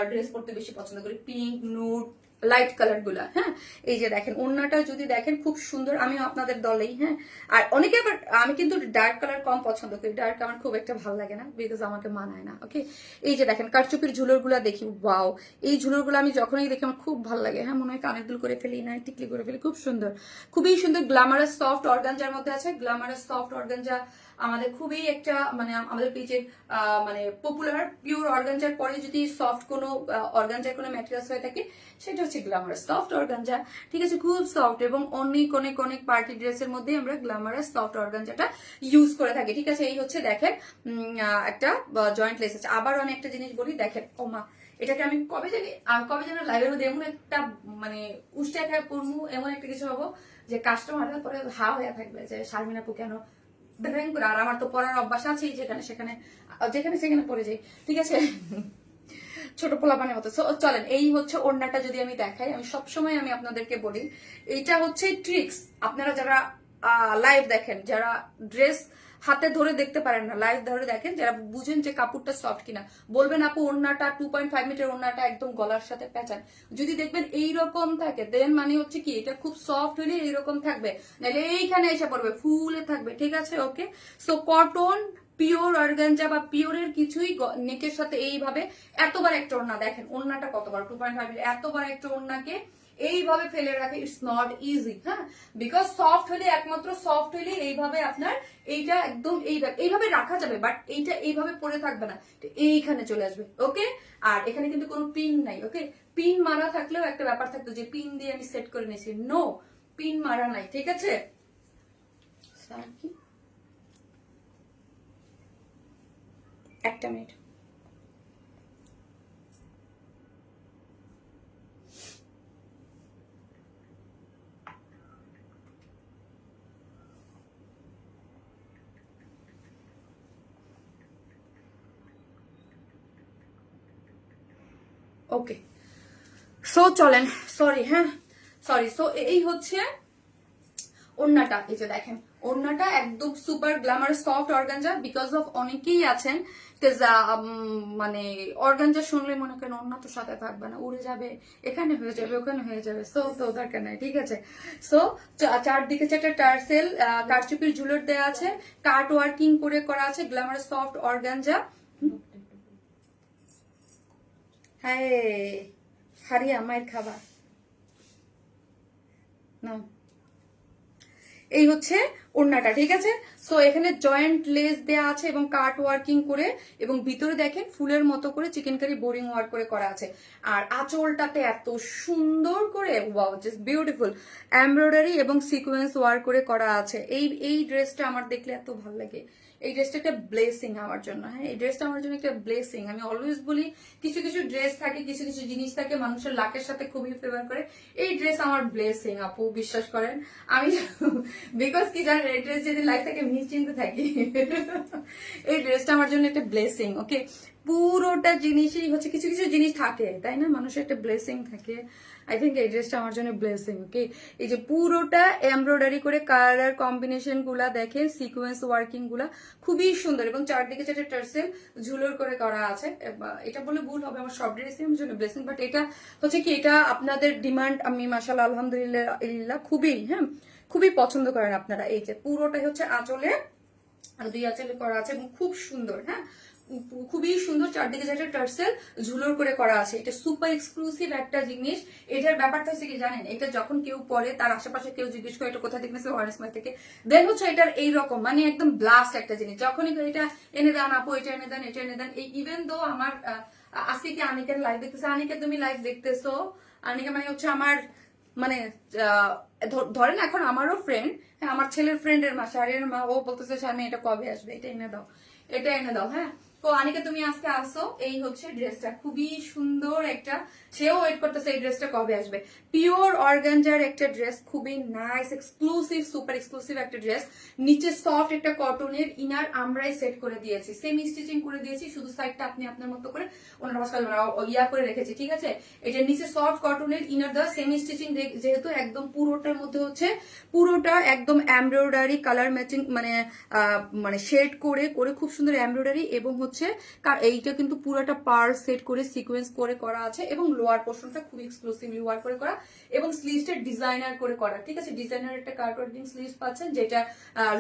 ড্রেস পরতে বেশি পছন্দ করি, পিঙ্ক নুড লাইট কালার গুলা, হ্যাঁ? এই যে দেখেন ওড়নাটা যদি দেখেন খুব সুন্দর, আমিও আপনাদের দলেই, হ্যাঁ? আর অনেকে আবার, আমি কিন্তু ডার্ক কালার কম পছন্দ করি, ডার্ক আমার খুব একটা ভালো লাগে না, বিকজ আমাকে মানায় না, ওকে? এই যে দেখেন কারচুপির ঝুলোর গুলা দেখি, ওয়াও, এই ঝুলোর গুলো আমি যখনই দেখি আমার খুব ভালো লাগে, হ্যাঁ মনে হয় কানের দুল করে ফেলি, না টিকলি করে ফেলি, খুব সুন্দর, খুবই সুন্দর। গ্ল্যামারাস সফট অর্গানজার মধ্যে আছে, গ্ল্যামারাস সফট অর্গানজা আমাদের খুবই একটা মানে আমাদের পেজের মানে পপুলার। পিওর অর্গানজার পরে যদি সফট কোনো অর্গানজার কোনো ম্যাটেরিয়ালস হয়ে থাকে সেটা হচ্ছে গ্ল্যামারাস সফট অর্গানজা, ঠিক আছে? খুব সফট এবং অনেক অনেক অনেক পার্টি ড্রেসের মধ্যে আমরা গ্ল্যামারাস সফট অর্গানজাটা ইউজ করে থাকি, ঠিক আছে? এই হচ্ছে দেখেন একটা জয়েন্ট লেস আছে। আবার অনেকটা জিনিস বলি দেখেন, ও মা এটাকে আমি কবে যেন লাইভের মধ্যে এমন একটা মানে উষ্টা খায় পড়মু, এমন একটা কিছু হবো যে কাস্টমাররা পরে হা হয়ে থাকবে যে শারমিন আপু কেন, আর আমার তো পড়ার অভ্যাস আছেই, যেখানে সেখানে পড়ে যাই, ঠিক আছে? ছোট পোলাপানের মতো। চলেন এই হচ্ছে ওড়নাটা যদি আমি দেখাই, আমি সবসময় আমি আপনাদেরকে বলি এইটা হচ্ছে ট্রিক্স। আপনারা যারা লাইভ দেখেন, যারা ড্রেস হাতে ধরে দেখতে পারেন না, লাইভ ধরে দেখেন, যারা বুঝেন যে কাপড়টা সফট কিনা, বলবেন আপু ওড়নাটা 2.5 মিটার ওড়নাটা একদম গলার সাথে প্যাঁচান, যদি দেখবেন এইরকম থাকে দেন মানে হচ্ছে কি এটা খুব সফট হলে এইরকম থাকবে, নাহলে এইখানে এসে পড়বে ফুলে থাকবে, ঠিক আছে? ওকে, সো কটন পিওর অর্গানজা বা পিওরের কিছুই নেকের সাথে এইভাবে এতবার একটা ওড়না দেখেন, ওড়নাটা কতবার 2.5 মিটার, এতবার একটা ওড়নাকে এইভাবে ফেলে রাখে, ইটস নট ইজি, হ্যাঁ? বিকজ সফট হলে একমাত্র সফট হলে এইভাবে আপনার এইটা একদম এইভাবে রাখা যাবে, বাট এইটা এইভাবে পড়ে থাকবে না, এইখানে চলে আসবে, ওকে? আর এখানে কিন্তু কোনো পিন নাই, ওকে? পিন মারা থাকলেও একটা ব্যাপার থাকতো যে পিন দিয়ে আমি সেট করে নিয়েছি, নো পিন মারা নাই, ঠিক আছে? একটা মিনিট, ওকে সো চলেন, সরি, হ্যাঁ সরি। সো এই হচ্ছে ওড়নাটা এই যে দেখেন, ওড়নাটা একদম super Glamour soft organza, because of অনেকেই আছেন মানে অর্গানজা শুনলে মনে করেন ওড়না তো সাথে থাকবে না, উড়ে যাবে, এখানে হয়ে যাবে ওখানে হয়ে যাবে, সো তো দরকার নাই, ঠিক আছে। সো চারদিকে চারটা টার্সেল কারচুপির ঝুলর দেওয়া আছে, কাট ওয়ার্কিং করে করা আছে, গ্ল্যামার সফট অর্গানজা। হ্যাঁ হারিয়া মায়ের খাবার না, এই হচ্ছে ওড়নাটা, ঠিক আছে। সো এখানে জয়েন্ট লেস দেয়া আছে এবং কাট ওয়ার্কিং করে, এবং ভিতরে দেখেন ফুলের মতো করে চিকেন কারি বোরিং ওয়ার্ক করে করা আছে। আর আঁচলটাতে এত সুন্দর করে ওয়াও জাস্ট বিউটিফুল এমব্রয়ডারি এবং সিকোয়েন্স ওয়ার্ক করে করা আছে। এই ড্রেসটা আমার দেখলে এত ভালো লাগে। এই ড্রেসটা একটা ব্লেসিং আমার জন্য, হ্যাঁ এই ড্রেসটা আমার জন্য একটা ব্লেসিং। আমি অলওয়েজ বলি কিছু কিছু ড্রেস থাকে, কিছু কিছু জিনিস থাকে মানুষের লাকের সাথে খুবই ফেভার করে, এই ড্রেস আমার ব্লেসিং আপু, বিশ্বাস করেন। আমি বিকজ কি জানেন, এই ড্রেস যদি লাইফ থেকে নিশ্চিন্তে থাকি, এই ড্রেসটা আমার জন্য একটা ব্লেসিং। ওকে, পুরোটা জিনিসই হচ্ছে, কিছু কিছু জিনিস থাকে তাই না, মানুষের একটা ব্লেসিং থাকে। আই থিঙ্ক এই ড্রেসটা আমার জন্য ব্লেসিং। ওকে, এই যে পুরোটা এমব্রয়ডারি করে কালার কম্বিনেশন গুলা দেখেন, সিকোয়েন্স ওয়ার্কিং গুলা খুবই সুন্দর, এবং চারদিকে চারটে টার্সেল ঝুলোর করে করা আছে। এটা বলে ভুল হবে, আমার সব ড্রেসই আমার জন্য ব্লেসিং, বাট এটা হচ্ছে কি, এটা আপনাদের ডিমান্ড, আমি মাশাআল্লাহ আলহামদুলিল্লাহ খুবই, হ্যাঁ খুবই পছন্দ করেন আপনারা। এই যে পুরোটাই হচ্ছে আঁচলে, দুই আঁচলে করা আছে এবং খুব সুন্দর, হ্যাঁ খুবই সুন্দর, চারদিকে যেটা টার্সেল ঝুলোর করে করা আছে। এটা সুপার এক্সক্লুসিভ একটা জিনিস। এটার ব্যাপারটা হচ্ছে কি জানেন, এটা যখন কেউ পরে তার আশেপাশে কেউ জিজ্ঞেস করে এটা কোথা থেকে নিয়েছে, ওয়ারেসমাই থেকে, দেন হচ্ছে এটার এইরকম মানে একদম ব্লাস্ট একটা জিনিস। যখনই এটা এনে দেন আপু, এটা এনে দেন, এটা এনে দেন, এই ইভেন দো আমার আজকে কি আনিকার লাইভ দেখতেছে, আনিকা তুমি লাইভ দেখতেছো, আনিকা মানে হচ্ছে আমার মানে ধরেন এখন আমারও ফ্রেন্ড, হ্যাঁ আমার ছেলের ফ্রেন্ডের মা, শাড়ির মা, ও বলতেছে স্বামী এটা কবে আসবে, এটা এনে দাও, এটা এনে দাও, হ্যাঁ। তো আনিকা তুমি আজকে আসো, এই হচ্ছে ড্রেসটা খুবই সুন্দর একটা, সেও ওয়েট করতেছে এই ড্রেসটা কবে আসবে। পিওর অর্গানজার একটা ড্রেস, খুবই নাইস এক্সক্লুসিভ সুপার এক্সক্লুসিভ একটা ড্রেস। নিচে সফট একটা কটনের ইনার আমরাই সেট করে দিয়েছি, সেমি স্টিচিং করে দিয়েছি, শুধু সাইডটা আপনি আপনার মতো করে ওনার ইয়া করে রেখেছি, ঠিক আছে। এটা নিচে সফট কটনের ইনার দেওয়া, সেমি স্টিচিং, যেহেতু একদম পুরোটার মধ্যে হচ্ছে পুরোটা একদম এমব্রয়ডারি কালার ম্যাচিং, মানে মানে শেড করে করে খুব সুন্দর এমব্রয়ডারি, এবং হচ্ছে এইটা কিন্তু পুরোটা পার সেট করে সিকোয়েন্স করে করা আছে, এবং লোয়ার পোর্শনটা খুব এক্সক্লুসিভলি ওয়ার্ক করে করা, এবং স্লিভসটা ডিজাইনার করে করা, ঠিক আছে। ডিজাইনার একটা কাট ওয়ার্কিং স্লিভস পাচ্ছেন, যেটা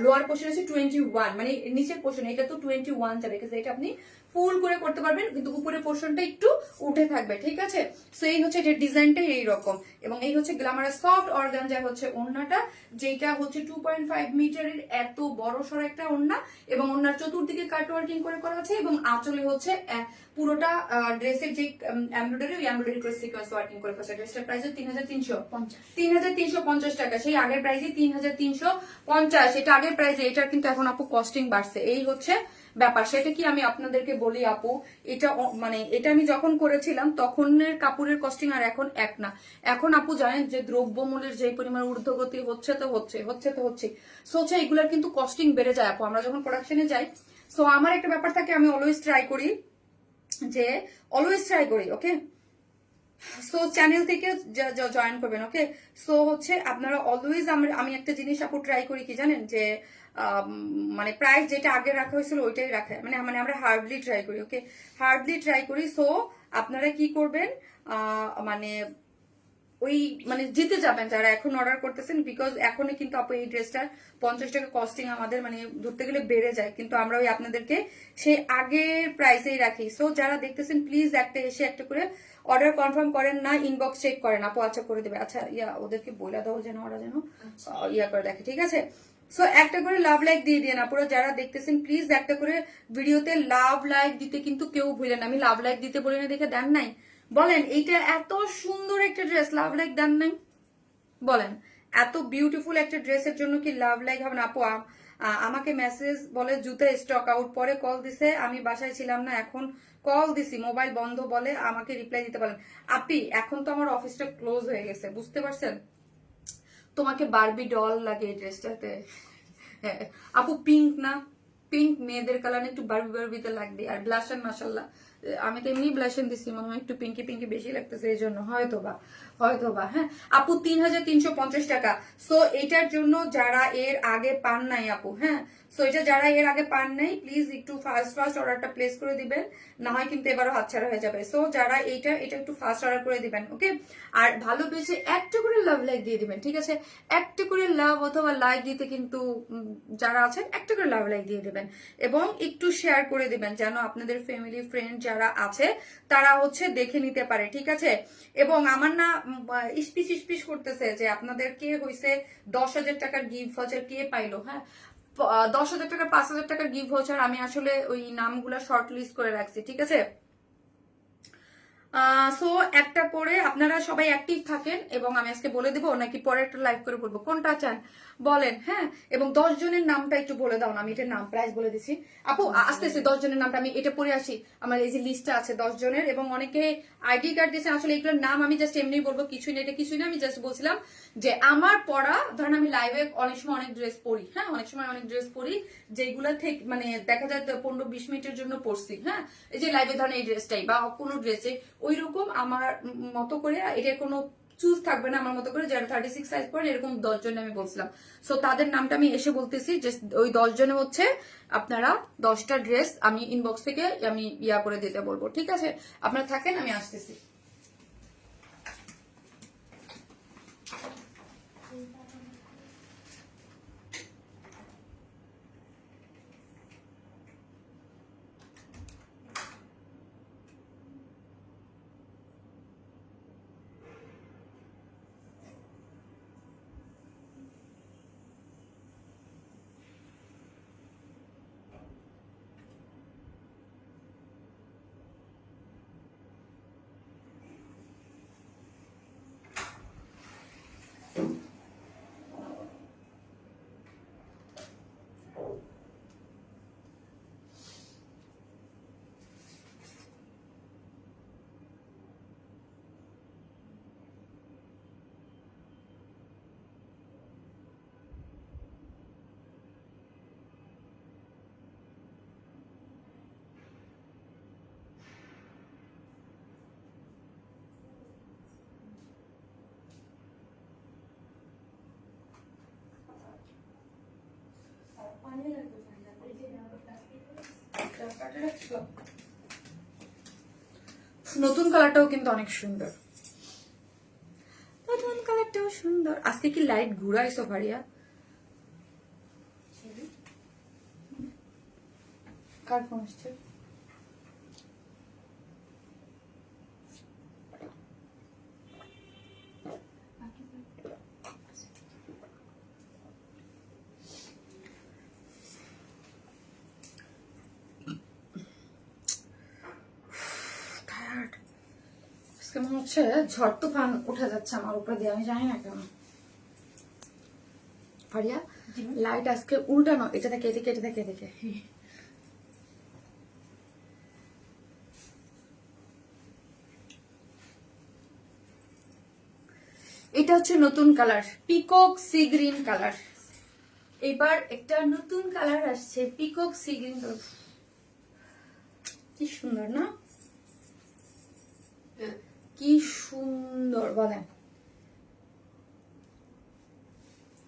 লোয়ার পোর্শন আছে 21, মানে নিচের পোর্শন এটা তো 21 যাবে, এটা আপনি ফুল করে করতে পারবেন, কিন্তু উপরের পোর্শনটা একটু উঠে থাকবে, ঠিক আছে। সো এই হচ্ছে এটার ডিজাইনটা এইরকম, এবং এই হচ্ছে গ্ল্যামারাস সফট অর্গানজা হচ্ছে ওড়নাটা, যেটা হচ্ছে 2.5 মিটারের এত বড় সড় একটা ওড়না, এবং ওড়নার চতুর্দিকে কাট ওয়ার্কিং করে করা আছে, এবং আঁচলে হচ্ছে পুরোটা ড্রেসের যে এমব্রয়ডারি, ওই এমব্রয়ডারি করে সিকোয়েন্স ওয়ার্কিং করে করা। ড্রেসটার প্রাইস 3,350 টাকা, সেই আগের প্রাইসে 3,350, এটা আগের প্রাইসে, এটার কিন্তু এখন আপু কস্টিং বাড়ছে, এই হচ্ছে ব্যাপার। সেটা কি আমি আপনাদেরকে বলি আপু, এটা মানে এটা আমি যখন করেছিলাম তখনের কাপড়ের কস্টিং আর এখন এক না। এখন আপু জানেন যে দ্রব্যমূল্যের যে পরিমাণ ঊর্ধ্বগতি হচ্ছে তো হচ্ছে সো হচ্ছে এগুলোর কিন্তু কস্টিং বেড়ে যায় আপু, আমরা যখন প্রোডাকশনে যাই। সো আমার একটা ব্যাপার থাকে, আমি অলওয়েজ ট্রাই করি, ওকে। সো চ্যানেল থেকে জয়েন করবেন, ওকে। সো হচ্ছে আপনারা অলওয়েজ, আমি একটা জিনিস আপু ট্রাই করি কি জানেন, যে মানে প্রাইস যেটা আগে রাখা হয়েছিল ওইটাই রাখা, মানে মানে আমরা হার্ডলি ট্রাই করি, ওকে হার্ডলি ট্রাই করি। সো আপনারা কি করবেন, মানে ওই মানে জিতে যাবেন যারা এখন অর্ডার করতেছেন, বিকজ এখনই কিন্তু আপু এই ড্রেসটার 50 টাকা কস্টিং আমাদের মানে ধরতে গেলে বেড়ে যায়, কিন্তু আমরা ওই আপনাদেরকে সেই আগের প্রাইসেই রাখি। সো যারা দেখতেছেন প্লিজ একটা এসে একটা করে অর্ডার কনফার্ম করেন না, ইনবক্স চেক করেন, আপু আচ্ছা করে দেবে, আচ্ছা ইয়া ওদেরকে বলে দাও যেন ওরা যেন ইয়া করে দেখে, ঠিক আছে। সো একটা করে লাভ লাইক দিয়ে দিন আপুরা, যারা দেখতেছেন প্লিজ একটা করে ভিডিওতে লাভ লাইক দিতে কিন্তু কেউ ভুলেন। আমি লাভ লাইক দিতে বলি না দেখে দেন নাই, বলেন এইটা এত সুন্দর একটা ড্রেস লাভ লাইক দেন নাই, বলেন এত বিউটিফুল একটা ড্রেসের জন্য কি লাভ লাইক হবে না আপু। আমাকে মেসেজ বলে জুতা স্টক আউট, পরে কল দিছে, আমি বাসায় ছিলাম না, এখন কল দিছি মোবাইল বন্ধ, বলে আমাকে রিপ্লাই দিতে পারেন। আপি এখন তো আমার অফিসটা ক্লোজ হয়ে গেছে, বুঝতে পারছেন, তোমাকে বারবি ডল লাগে এই ড্রেসটাতে। হ্যাঁ আপু পিঙ্ক না, পিঙ্ক মেয়েদের কালার একটু বারবি বারবিতে লাগবে, আর ব্লাশার মাশাল্লাহ আমি তো এমনি ব্লাশন দিছি, মনে হয় একটু পিঙ্কি পিঙ্কি বেশি লাগতেছে, এই জন্য হয়তোবা হ্যাঁ আপু 3350 টাকা। সো এটার জন্য যারা এর আগে পান নাই আপু, হ্যাঁ সো এটা যারা এর আগে পান নাই প্লিজ একটু ফার্স্ট অর্ডারটা প্লেস করে দিবেন, না হয় কিন্তু এবারও হাতছাড়া হয়ে যাবে। সো যারা এটা একটু ফার্স্ট অর্ডার করে দিবেন, ওকে। আর ভালোবেসে একটা করে লাভ লাইক দিয়ে দিবেন, ঠিক আছে? একটা করে লাভ অথবা লাইক দিতে কিন্তু যারা আছেন একটা করে লাভ লাইক দিয়ে দিবেন এবং একটু শেয়ার করে দিবেন, যেন আপনাদের ফ্যামিলি ফ্রেন্ড যারা আছে তারা হচ্ছে দেখে নিতে পারে, ঠিক আছে? এবং আমার না ইস্পিস করতেছে যে আপনাদের কে হইছে 10,000 টাকার গিফট ভাউচার, কে পাইলো, হ্যাঁ 10,000 টাকা 5,000 টাকার গিফট ভাউচার আমি আসলে ওই নামগুলা শর্ট লিস্ট করে রাখছি, ঠিক আছে? সো একটা করে আপনারা সবাই অ্যাক্টিভ থাকেন এবং আমি আজকে বলে দেবো নাকি পরে একটা লাইভ করে বলবো, কোনটা চান বলেন, হ্যাঁ? এবং 10 জনের নামটা একটু বলে দাও না, আমি এটার নাম প্রাইস বলে দিছি আপু, আসতেছে 10 জনের নামটা আমি এটা পড়ে আসি, আমার এই যে লিস্টটা আছে 10 জনের, এবং অনেকে আইডি কার্ড দিয়েছে, আসলে এগুলোর নাম আমি জাস্ট এমনি বলবো, কিছুই না, এটা কিছুই না, আমি জাস্ট বলছিলাম যে আমার পড়া, ধরেন আমি লাইভে অনেক সময় অনেক ড্রেস পরি, হ্যাঁ অনেক সময় অনেক ড্রেস পরি যেগুলা থেকে মানে দেখা যায় 15-20 মিনিটের জন্য পরছি, হ্যাঁ এই যে লাইভে ধরেন এই ড্রেসটাই বা কোনো ড্রেসে ওই রকম আমার মতো করে, এটার কোনো চুজ থাকবে না আমার মতো করে, যারা 36 সাইজ পরেন এরকম 10 জন আমি বলছিলাম। সো তাদের নামটা আমি এসে বলতেছি যে ওই 10 জনে হচ্ছে আপনারা 10টা ড্রেস আমি ইনবক্স থেকে আমি ইয়া করে দিতে বলবো, ঠিক আছে? আপনারা থাকেন, আমি আসতেছি। নতুন কালারটাও কিন্তু অনেক সুন্দর, নতুন কালারটাও সুন্দর। আজকে কি লাইট ঘুরাইছো ভারিয়া? কার ফোন আসছে? কেমন হচ্ছে ঝড় তুফান উঠে যাচ্ছে আমার উপরে দিয়ে, আমি জানি না কেন। ফারিয়া লাইট আজকে উল্টানো, এটা দেখে এদিকে, এটা দেখে এদিকে। এটা হচ্ছে নতুন colour, peacock sea green colour. এবার একটা নতুন কালার আসছে, পিকক সি গ্রিন কালার। কি সুন্দর না, কি সুন্দর বলেন।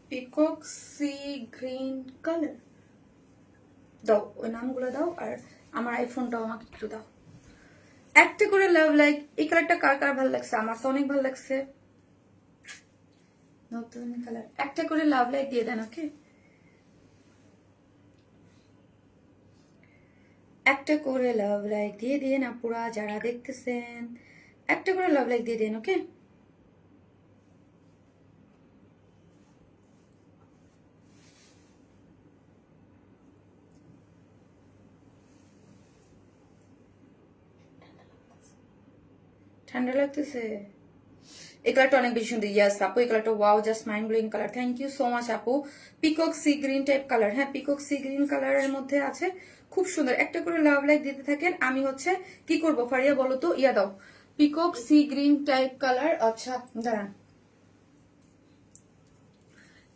পিকক সি গ্রিন কালার দাও, ওই নামগুলো দাও, আর আমার আইফোনটাও আমাকে একটু দাও। একটা করে লাভ লাইক। এই কালারটা কার কার ভালো লাগছে? আমার তো অনেক ভালো লাগছে, নতুন কালার। একটা করে লাভ লাইক দিয়ে দেন, ওকে? একটা করে লাভ লাইক দিয়ে দিন আপুরা যারা দেখতেছেন, একটা করে লাভ লাইক দিয়ে দিন, ওকে? ঠান্ডা লাগতেছে। এই কালারটা অনেক বেশি সুন্দর। ইয়াস আপু, এই কালারটা wow, just mind blowing colour. Thank you so much আপু। Peacock sea green type colour, হ্যাঁ পিকক সি গ্রিন কালারের মধ্যে আছে, খুব সুন্দর। একটা করে লাভ লাইক দিতে থাকেন। আমি হচ্ছে কি করবো ফারিয়া বলো তো, ইয়া দাও, peacock sea green type colour. আচ্ছা দাঁড়ান,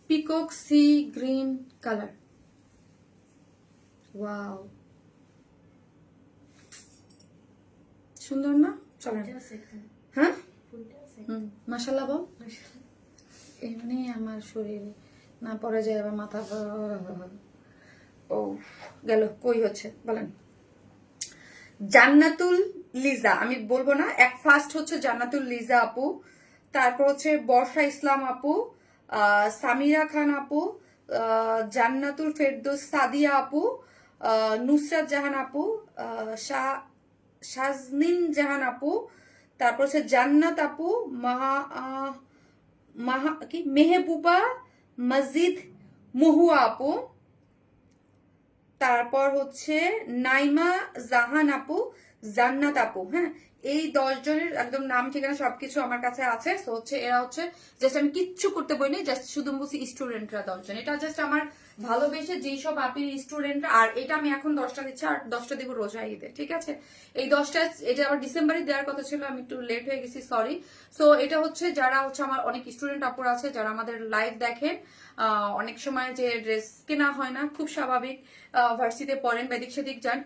peacock sea green colour, wow সুন্দর না? চলেন। হ্যাঁ মাশাআল্লাহ বল। এমনি আমার শরীর না পরে যায় আবার মাথা ও গেল কই হচ্ছে বলেন। জান্নাতুল লিজা, আমি বলবো না, এক ফার্স্ট হচ্ছে জান্নাতুল লিজা আপু, তারপর হচ্ছে বর্ষা ইসলাম আপু, সামিরা খান আপু, জান্নাতুল ফেরদৌস সাদিয়া আপু, নুসরাত জাহান আপু, শাজনিন জাহান আপু, তারপর হচ্ছে জান্নাত আপু, কি মেহবুবা মসজিদ মহুয়া আপু, তারপর হচ্ছে নাইমা জাহান আপু, জান্নাত আপু। হ্যাঁ, এই 10 জনের একদম নাম ঠিকানা সবকিছু আমার কাছে আছে। সো হচ্ছে এরা হচ্ছে জাস্ট আমি কিচ্ছু করতে বলিনি, জাস্ট শুধু বলছি স্টুডেন্টরা 10 জন। এটা জাস্ট আমার ভালোবেসে যেই সব আপির স্টুডেন্টরা, আর এটা আমি এখন 10টা দিচ্ছি আর 10টা দিব রোজা ঈদে, ঠিক আছে? এই 10টা, এটা আবার ডিসেম্বরে দেওয়ার কথা ছিল, আমি একটু লেট হয়ে গেছি, সরি। সো এটা হচ্ছে যারা হচ্ছে আমার অনেক স্টুডেন্ট আপুর আছে যারা আমাদের লাইভ দেখেন, অনেক সময় যে ড্রেস কেনা হয় না, খুব স্বাভাবিক, ভার্সিটিতে পড়েন, বেদিক সেদিক যান,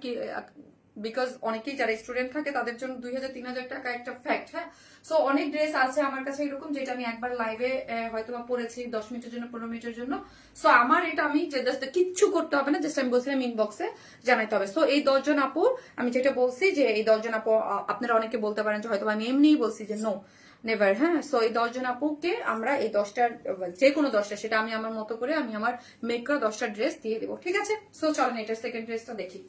বিকজ অনেকেই যারা স্টুডেন্ট থাকে তাদের জন্য 2000-3000 টাকা একটা ফ্যাক্ট। হ্যাঁ, সো অনেক ড্রেস আছে আমার কাছে এরকম যেটা আমি একবার লাইভে হয়তো পরেছি 10 মিনিটের জন্য, 15 মিনিটের জন্য। সো আমার এটা আমি যে জাস্ট কিচ্ছু করতে হবে না, জাস্ট আমি বলছিলাম ইনবক্সে জানাইতে হবে। সো এই 10 জন আপুর আমি যেটা বলছি যে এই 10 জন আপু, আপনারা অনেকে বলতে পারেন যে হয়তো আমি এমনিই বলছি যে নো নেভার। হ্যাঁ, সো এই 10 জন আপুকে আমরা এই 10টার যে কোনো 10টা, সেটা আমি আমার মতো করে আমি আমার মেক করা 10টা ড্রেস দিয়ে দেবো, ঠিক আছে? সো চলেন এটার সেকেন্ড ড্রেসটা দেখি।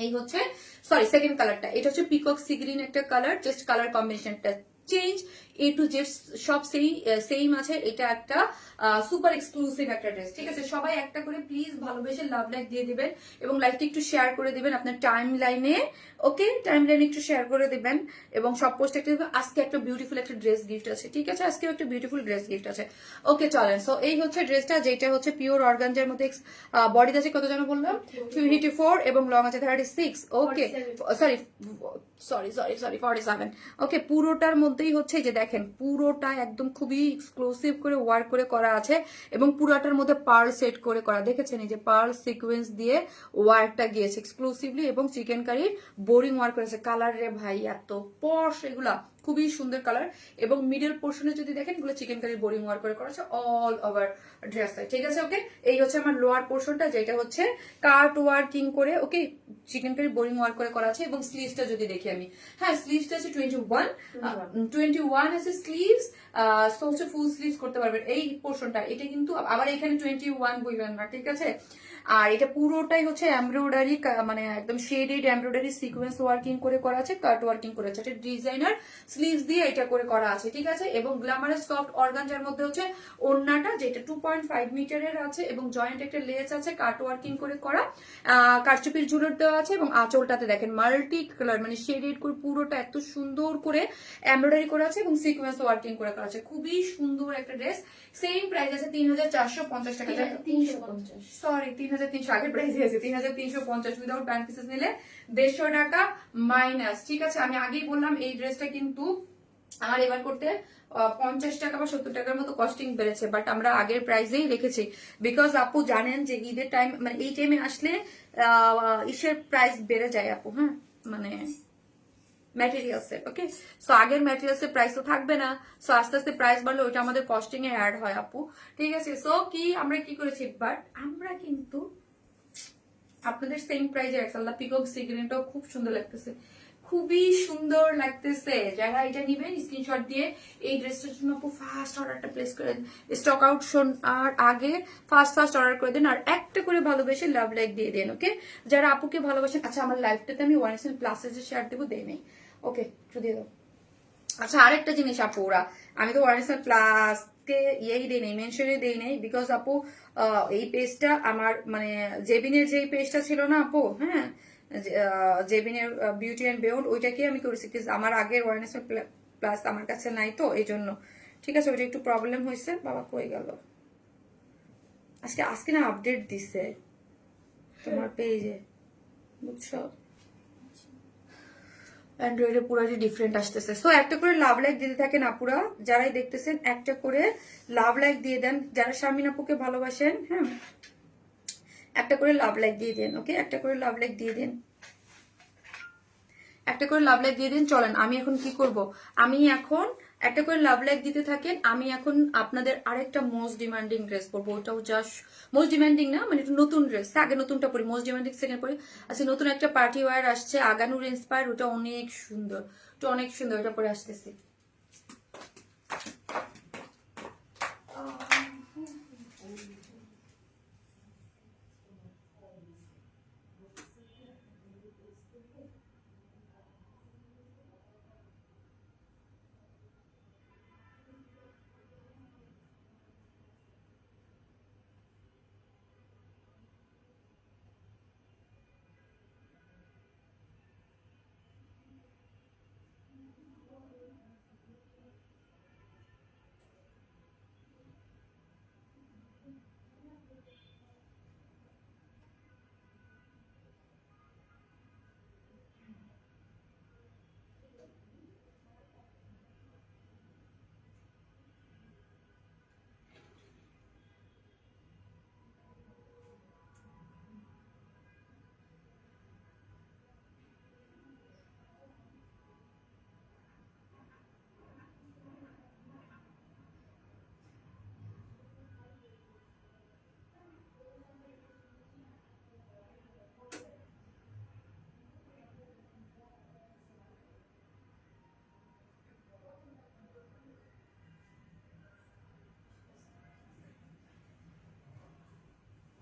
এই হচ্ছে, সরি, সেকেন্ড কালারটা, এটা হচ্ছে পিকক সি গ্রিন একটা কালার, জাস্ট কালার কম্বিনেশনটা চেঞ্জ, এ টু জেড সব সেম আছে। এটা একটা সুপার এক্সক্লুসিভ একটা ড্রেস, ঠিক আছে? সবাই একটা করে প্লিজ ভালোবেসে লাভ লাইক দিয়ে দিবেন এবং লাইকটা একটু শেয়ার করে দিবেন আপনার টাইম লাইনে, ওকে? টাইম লাইনে একটু শেয়ার করে দিবেন এবং সব পোস্ট একটা দিবেন। আজকে একটা বিউটিফুল একটা ড্রেস গিফট আছে, ঠিক আছে? আজকেও একটা বিউটিফুল ড্রেস গিফট আছে, ওকে? চলেন। সো এই হচ্ছে ড্রেসটা, যেটা হচ্ছে পিওর অর্গানজার মধ্যে, বডি আছে কত যেন বললাম, 54 এবং লং আছে 36, ওকে? সরি 47, ওকে? পুরোটার মধ্যেই হচ্ছে যে দেখেন, পুরোটা একদম খুবই এক্সক্লুসিভ করে ওয়ার্ক করে করা আছে এবং পুরোটার মধ্যে পার্ল সেট করে করা, দেখেছেন? এই যে পার্ল সিকোয়েন্স দিয়ে ওয়ার্কটা গিয়েছে এক্সক্লুসিভলি এবং চিকেন কারি বোরিং ওয়ার্ক করেছে। কালার রে ভাই এত পশ, এগুলা খুবই সুন্দর কালার। এবং মিডল পোর্শনে যদি দেখেন, এগুলো চিকেন কারি বোরিং ওয়ার্ক করে করা আছে অল ওভার ড্রেসে, ঠিক আছে? ওকে, এই হচ্ছে আমার লোয়ার পোর্শনটা, যেটা হচ্ছে কাট ওয়ার্কিং করে, ওকে, চিকেন কারি বোরিং ওয়ার্ক করে করা আছে। এবং স্লিভসটা যদি দেখি আমি, হ্যাঁ, স্লিভসটা আছে 21 আছে স্লিভস, সো হচ্ছে ফুল স্লিভস করতে পারবেন এই পোর্শনটা। এটা কিন্তু আবার এখানে 21 বলবেন না, ঠিক আছে? আর এটা পুরোটাই হচ্ছে এমব্রয়ডারি, মানে একদম শেডেড এমব্রয়ডারি সিকোয়েন্স ওয়ার্কিং করে করা আছে, কাট ওয়ার্কিং করে আছে, এটা ডিজাইনার স্লিভস দিয়ে এটা করে করা আছে, ঠিক আছে? এবং গ্ল্যামারাস সফট অর্গানজার মধ্যে হচ্ছে ওড়নাটা, যেটা 2.5 মিটারের আছে এবং জয়েন্ট একটা লেস আছে, কাট ওয়ার্কিং করে করা, কারচুপির ঝুলর দেওয়া আছে এবং আঁচলটাতে দেখেন মাল্টি কালার, মানে শেডেড করে পুরোটা এত সুন্দর করে এমব্রয়ডারি করা আছে এবং সিকোয়েন্স ওয়ার্কিং করে করা আছে। খুবই সুন্দর একটা ড্রেস। সেম প্রাইস আছে 3450 টাকা, সরি 3300, আগের প্রাইস আছে 3350, উইদাউট ব্যান্ড পিসেস নিলে 150 টাকা মাইনাস, ঠিক আছে? আমি আগেই বললাম এই ড্রেসটা কিন্তু আমার এবার করতে 50 টাকা বা 70 টাকার মতো কস্টিং বেড়েছে, বাট আমরা আগের প্রাইসেই রেখেছি, বিকজ আপু জানেন যে ঈদের টাইম, মানে এই টাইমে আসলে ইসের প্রাইস বেড়ে যায় আপু, হ্যাঁ, মানে ম্যাটেরিয়ালসের, ওকে? সো আগের ম্যাটেরিয়ালসের প্রাইস তো থাকবে না, সো আস্তে আস্তে প্রাইস বাড়লে ওইটা আমাদের কস্টিং এ অ্যাড হয় আপু, ঠিক আছে? সো কি আমরা কি করেছি, বাট আমরা কিন্তু আপনাদের সেম প্রাইসে রাখছি। পিকক সি গ্রিনটাও খুব সুন্দর লাগতেছে, খুবই সুন্দর লাগতেছে। যারা এটা নিবেন স্ক্রিনশট দিয়ে এই ড্রেসটার জন্য আপু ফার্স্ট অর্ডারটা প্লেস করে দেন, স্টক আউট আর আগে ফার্স্ট অর্ডার করে দেন, আর একটা করে ভালোবেসে লাভ লাইক দিয়ে দেন, ওকে? যারা আপুকে ভালোবাসেন, আচ্ছা আমার লাইফটাতে আমি 1 প্লাসের যে শেয়ার দেবো, দেয় নেই, ওকে? একটু দিয়ে দাও। আচ্ছা আরেকটা জিনিস আপু, আমি তো 1 প্লাস কে ইয়েই দেই নেই, মেনশনে দেই নেই, বিকজ আপু এই পেজটা আমার, মানে জেবিনের যে পেজটা ছিল না আপু, হ্যাঁ, জেবিনের বিউটি অ্যান্ড বিয়ন্ড, ওইটাকে আমি করেছি, আমার আগের 1 প্লাস আমার কাছে নাই, তো এই জন্য, ঠিক আছে? ওইটা একটু প্রবলেম হয়েছে। বাবা কই গেল? আজকে না আপডেট দিছে তোমার পেজে, বুঝছো? অ্যান্ড্রয়েডে পুরোটাই ডিফারেন্ট আসতেছে। সো একটা করে লাভ লাইক দিতে থাকেন আপুরা, যারাই দেখতেছেন একটা করে লাভ লাইক দিয়ে দেন। যারা শারমিন আপুকে ভালোবাসেন, হ্যাঁ, একটা করে লাভ লাইক দিয়ে দেন, ওকে? একটা করে লাভ লাইক দিয়ে দেন, একটা করে লাভ লাইক দিয়ে দিন। চলেন আমি এখন কি করব, আমি এখন একটা করে লাভ লাইক দিতে থাকেন। আমি এখন আপনাদের আরেকটা মোস্ট ডিমান্ডিং ড্রেস পরবো, ওটাও জাস্ট মোস্ট ডিমান্ডিং না, মানে একটু নতুন ড্রেস, আগে নতুনটা পরি, মোস্ট ডিমান্ডিং সেকেন্ড পরি। আচ্ছা নতুন একটা পার্টি ওয়্যার আসছে আগানুর ইন্সপায়ার, ওটা অনেক সুন্দর, ওটা অনেক সুন্দর, ওটা পরে আসতেছি।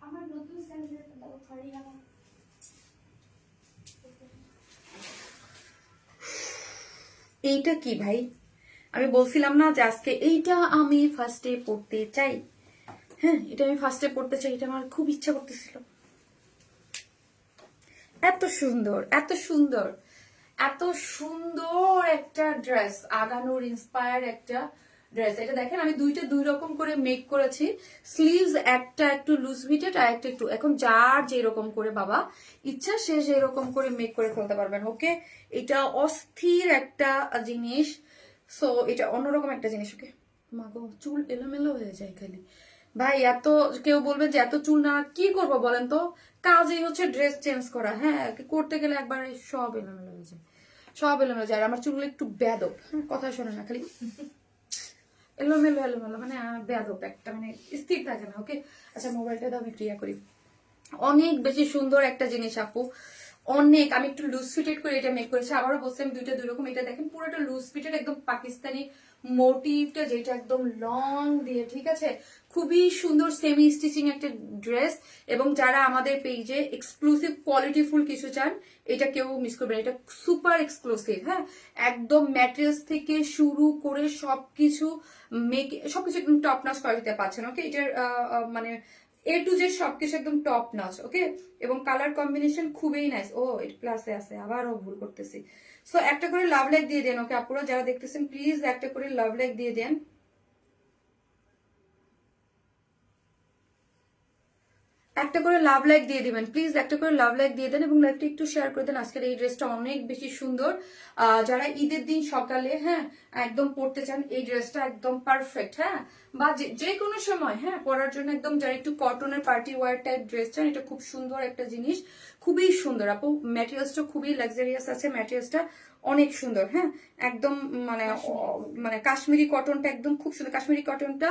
আমার নতুন স্যান্ডেল এইটা কি ভাই, আমি বলছিলাম না যে আজকে এইটা আমি ফার্স্টে পড়তে চাই। হ্যাঁ এটা আমি ফার্স্টে পড়তে চাই, এটা আমার খুব ইচ্ছা করতেছিল। এত সুন্দর, এত সুন্দর, এত সুন্দর একটা ড্রেস, আগানোর ইন্সপায়ার একটা ড্রেস। এটা দেখেন আমি দুইটা দুই রকম করে মেক করেছি। স্লিভস একটা একটু লুজ ফিটেড আর একটা একটু, এখন যার যেরকম করে বাবা ইচ্ছা সে যেরকম করে মেক করে ফেলতে পারবেন। ওকে এটা অস্থির একটা জিনিস। সো এটা অন্যরকম একটা জিনিস। ওকে মাগো চুল এলোমেলো হয়ে যায় খালি ভাই, এত কেউ বলবে যে এত চুল না কি করব বলেন তো, কাজই হচ্ছে ড্রেস চেঞ্জ করা। হ্যাঁ করতে গেলে একবার সব এলোমেলো হয়ে যায়, সব এলোমেলো যায়। আর আমার চুলগুলো একটু বেদব, কথা শোনে না খালি এলোমেলো এলোমেলো, মানে বেদব একটা, মানে স্থির থাকে না। ওকে আচ্ছা মোবাইলটা দাও আমি ক্রিয়া করি। অনেক বেশি সুন্দর একটা জিনিস আপু, অনেক। আমি একটু লুজ ফিটেড করে এটা মেক করেছি, আবারও বলছি আমি দুইটা দুই রকম। এটা দেখেন পুরোটা লুজ ফিটেড, একদম পাকিস্তানি মোটিভটা যেটা একদম লং দিয়ে, ঠিক আছে, খুবই সুন্দর সেমি স্টিচিং একটা ড্রেস। এবং যারা আমাদের পেজে এক্সক্লুসিভ কোয়ালিটিফুল কিছু চান, এটা কেউ মিস করবেন, এটা সুপার এক্সক্লুসিভ। হ্যাঁ একদম ম্যাটেরিয়ালস থেকে শুরু করে সবকিছু সবকিছু একদম টপ নচ কোয়ালিটিতে পাচ্ছেন। ওকে এটার মানে এ টু জেড সবকিছু একদম টপ নচ। ওকে এবং কালার কম্বিনেশন খুবই নাইস। ও এটা প্লাসে আছে, আবারও ভুল করতেছি। সো একটা করে লাভ লাইক দিয়ে দেন। ওকে আপনারা যারা দেখতেছেন প্লিজ একটা করে লাভ লাইক দিয়ে দেন। একটা করে লাভ লাইক দিয়ে দিবেন প্লিজ, একটা করে লাভ লাইক দিয়ে দেন এবং লাইকটা একটু শেয়ার করে দেন। আজকের এই ড্রেসটা অনেক বেশি সুন্দর। যারা ঈদের দিন সকালে হ্যাঁ একদম পড়তে চান এই ড্রেসটা একদম পারফেক্ট। হ্যাঁ বা যে কোনো সময় হ্যাঁ পরার জন্য একদম, যারা একটু কটনের পার্টি ওয়ার টাইপ ড্রেস চান, এটা খুব সুন্দর একটা জিনিস, খুবই সুন্দর আপু। ম্যাটেরিয়ালসটা খুবই লাক্সারিয়াস আছে, ম্যাটেরিয়ালসটা অনেক সুন্দর। হ্যাঁ একদম মানে মানে কাশ্মীরি কটনটা একদম খুব সুন্দর। কাশ্মীরি কটনটা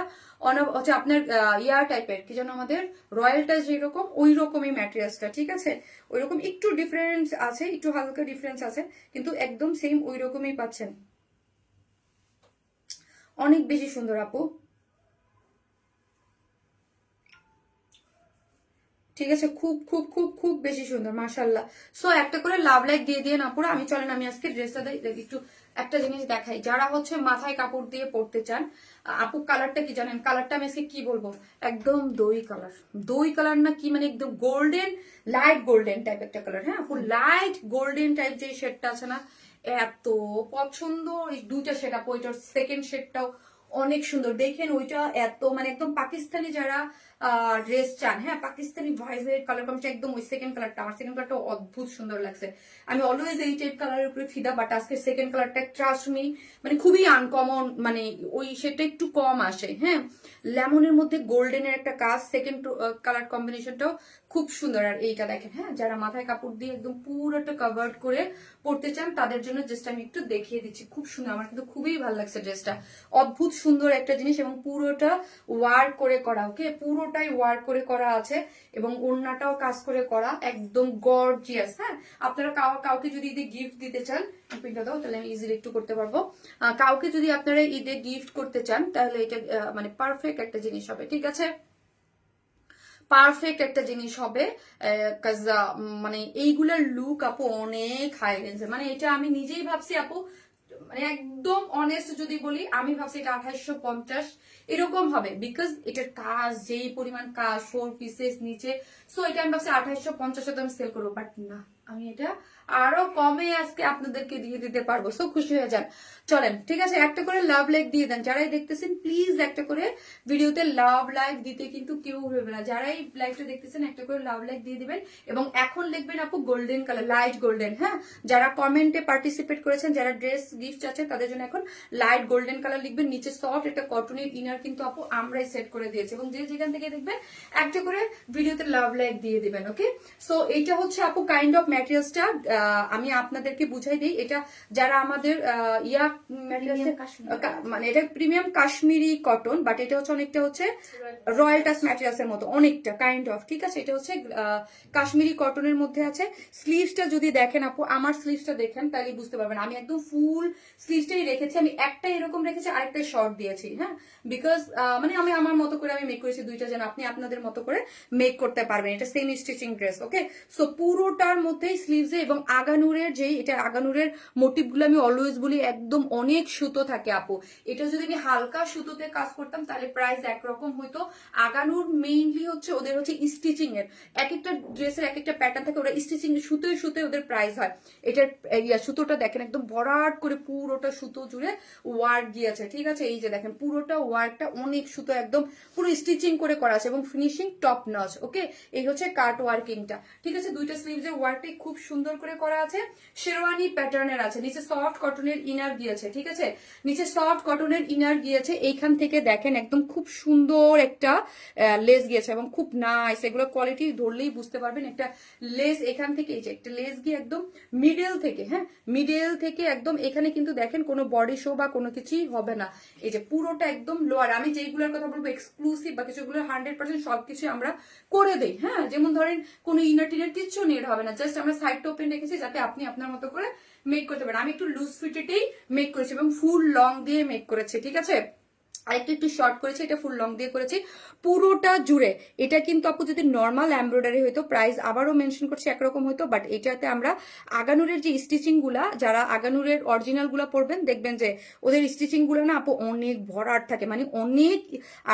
হচ্ছে আপনার ইয়ার টাইপের, কি যেন আমাদের রয়্যালটা যেরকম ওই রকমই ম্যাটেরিয়ালসটা, ঠিক আছে, ওই রকম একটু ডিফারেন্স আছে, একটু হালকা ডিফারেন্স আছে, কিন্তু একদম সেম ওই রকমই পাচ্ছেন। অনেক বেশি সুন্দর আপু, ঠিক আছে, খুব খুব খুব খুব বেশি সুন্দর মাশাল্লাহ। সো একটা করে লাভ লাইক দিয়ে দিয়ে না পুরো। আমি চলেন আমি আজকে ড্রেসটা একটু একটা জিনিস দেখাই। যারা হচ্ছে মাথায় কাপড় দিয়ে পড়তে চান, আপু কালারটা কি জানেন, কালারটা আমি আজকে কি বলবো, একদম দই কালার। দই কালার না কি, মানে একদম গোল্ডেন, লাইট গোল্ডেন টাইপ একটা কালার। হ্যাঁ আপু লাইট গোল্ডেন টাইপ যে শেডটা আছে না, এত পছন্দ। এই দুইটা শেড আপু, ওইটার সেকেন্ড শেডটাও অনেক সুন্দর। দেখেন ওইটা এত মানে একদম পাকিস্তানি যারা ড্রেস চান, হ্যাঁ পাকিস্তানি ভাইবের কালার কম্বিনেশন একদম ওই সেকেন্ড কালারটা, আমার সেকেন্ড কালারটা অদ্ভুত সুন্দর লাগছে। আমি অলওয়েজ এই টাইপ কালারের উপরে ফিদা, বাট আজকে সেকেন্ড কালারটা ট্রাস্ট মি মানে খুবই আনকমন, মানে ওই সেটা একটু কম আসে। হ্যাঁ লেমনের মধ্যে গোল্ডেনের একটা কাজ, সেকেন্ড কালার কম্বিনেশনটাও খুব সুন্দর। আর এইটা দেখেন, হ্যাঁ যারা মাথায় কাপড় দিয়ে একদম পুরোটা কভার্ড করে পড়তে চান তাদের জন্য জাস্ট আমি একটু দেখিয়ে দিচ্ছি, খুব সুন্দর, আমার কিন্তু খুবই ভালো লাগছে ড্রেসটা, অদ্ভুত সুন্দর একটা জিনিস এবং পুরোটা ওয়ার্ক করে করা, ওকে পুরোটাই ওয়ার্ক করে করা আছে এবং ওড়নাটাও কাজ করে করা, একদম গর্জিয়াস। হ্যাঁ আপনারা কাউকে যদি ঈদে গিফট দিতে চান, পিনটা দাও তাহলে আমি ইজিলি একটু করতে পারবো, কাউকে যদি আপনারা ঈদে গিফট করতে চান তাহলে এটা মানে পারফেক্ট একটা জিনিস হবে, ঠিক আছে পারফেক্ট একটা জিনিস হবে। মানে এইগুলার লুক আপু অনেক হাই রেঞ্জের, মানে এটা আমি নিজেই ভাবছি আপু, মানে একদম অনেস্ট যদি বলি আমি ভাবছি এটা 2850 এরকম হবে, বিকজ এটার কাজ যেই পরিমাণ কাজ 4 পিসেস নিচে, সো এটা আমি ভাবছি 2850 আমি সেল করবো, বাট না আমি এটা আরো কমে আজকে আপনাদেরকে দিয়ে দিতে পারবো, সো খুশি হয়ে যান। চলেন ঠিক আছে, একটা করে লাভ লাইক দিয়ে দেন যারাই দেখতেছেন, প্লিজ একটা করে ভিডিওতে লাভ লাইক দিতে কিন্তু কেউ ভেবে না, যারাই লাইভটা দেখতেছেন একটা করে লাভ লাইক দিয়ে দিবেন এবং এখন লিখবেন আপু গোল্ডেন কালার, লাইট গোল্ডেন। হ্যাঁ যারা কমেন্টে পার্টিসিপেট করেছেন, যারা ড্রেস গিফট আছে তাদের জন্য এখন লাইট গোল্ডেন কালার লিখবেন, নিচে সফট একটা কটনের ইনার কিন্তু আপু আমরাই সেট করে দিয়েছি এবং যে যেখান থেকে দেখবেন একটা করে ভিডিওতে লাভ লাইক দিয়ে দিবেন, ওকে। সো এইটা হচ্ছে আপু কাইন্ড অফ ম্যাটেরিয়ালসটা আমি আপনাদেরকে বুঝাই দিই, এটা যারা আমাদের ইয়া মানে এটা প্রিমিয়াম কাশ্মীরি কটন, বাট এটা হচ্ছে অনেকটা হচ্ছে রয়্যাল টাচ ম্যাটেরিয়ালস এর মতো অনেকটা কাইন্ড অফ, ঠিক আছে। এটা হচ্ছে কাশ্মীরি কটনের মধ্যে আছে। স্লিভসটা যদি দেখেন আপু, আমার স্লিভসটা দেখেন তাহলে বুঝতে পারবেন, আমি একদম ফুল স্লিভসটাই রেখেছি, আমি একটা এরকম রেখেছি আরেকটা শর্ট দিয়েছি, হ্যাঁ বিকজ মানে আমি আমার মতো করে আমি মেক করেছি দুইটা, যেন আপনি আপনাদের মতো করে মেক করতে পারবেন, এটা সেম স্টিচিং ড্রেস, ওকে। সো পুরোটার মধ্যেই স্লিভসে এবং আগানুরের যেই এটা আগানুরের মোটিভ গুলো আমি অলওয়েজ বলি একদম অনেক সুতো থাকে আপু, এটা যদি আমি হালকা সুতোতে কাজ করতাম তাহলে প্রাইস একরকম হইতো। আগানুর মেইনলি হচ্ছে ওদের হচ্ছে স্টিচিং এর, এক একটা ড্রেসের এক একটা প্যাটার্ন থাকে, ওরা স্টিচিং সুতোয় সুতোয় ওদের প্রাইস হয়। এটার সুতোটা দেখেন একদম ভরাট করে পুরোটা সুতো জুড়ে ওয়ার্ক দিয়েছে, ঠিক আছে। এই যে দেখেন পুরোটা ওয়ার্কটা অনেক সুতো একদম পুরো স্টিচিং করে করা আছে এবং ফিনিশিং টপ নচ, ওকে। এই হচ্ছে কাট ওয়ার্কিংটা, ঠিক আছে। দুইটা স্লিভস এর ওয়ার্কটাই খুব সুন্দর করে করা আছে, শেরওয়ানি প্যাটার্নের আছে, নিচে সফট কটনের ইনার দিয়েছে, ঠিক আছে। নিচে সফট কটনের ইনার গিয়েছে, এইখান থেকে দেখেন একদম খুব সুন্দর একটা লেস গিয়েছে এবং খুব নাইস, এগুলো কোয়ালিটি ধরলেই বুঝতে পারবেন। একটা লেস এখান থেকে, এই যে একটা লেস গিয়ে একদম মিডল থেকে, হ্যাঁ মিডল থেকে একদম এখানে কিন্তু দেখেন কোনো বডি শো বা কোনো কিছুই হবে না, এই যে পুরোটা একদম লোয়ার। আমি যেইগুলোর কথা বলবো এক্সক্লুসিভ বা কিছুগুলো 100% সবকিছু আমরা করে দেই, হ্যাঁ যেমন ধরেন কোনো ইনার টিনার কিচ্ছু নেট হবে না, জাস্ট আমরা সাইডটা ওপেন রেখেছি যাতে আপনি আপনার মতো করে মেক করতে পারেন। আমি একটু লুজ ফিটেটেই মেক করেছি এবং ফুল লং দিয়ে মেক করেছি, ঠিক আছে। আরেকটা একটু শর্ট করেছি, এটা ফুল লং দিয়ে করেছি পুরোটা জুড়ে। এটা কিন্তু আপু যদি নর্মাল এমব্রয়ডারি হইতো প্রাইস আবারও মেনশন করছি একরকম হইতো, বাট এটাতে আমরা আগানুরের যে স্টিচিং গুলা, যারা আগানুরের অরিজিনাল গুলা পড়বেন দেখবেন যে ওদের স্টিচিং গুলো না আপু অনেক ভরাট থাকে, মানে অনেক।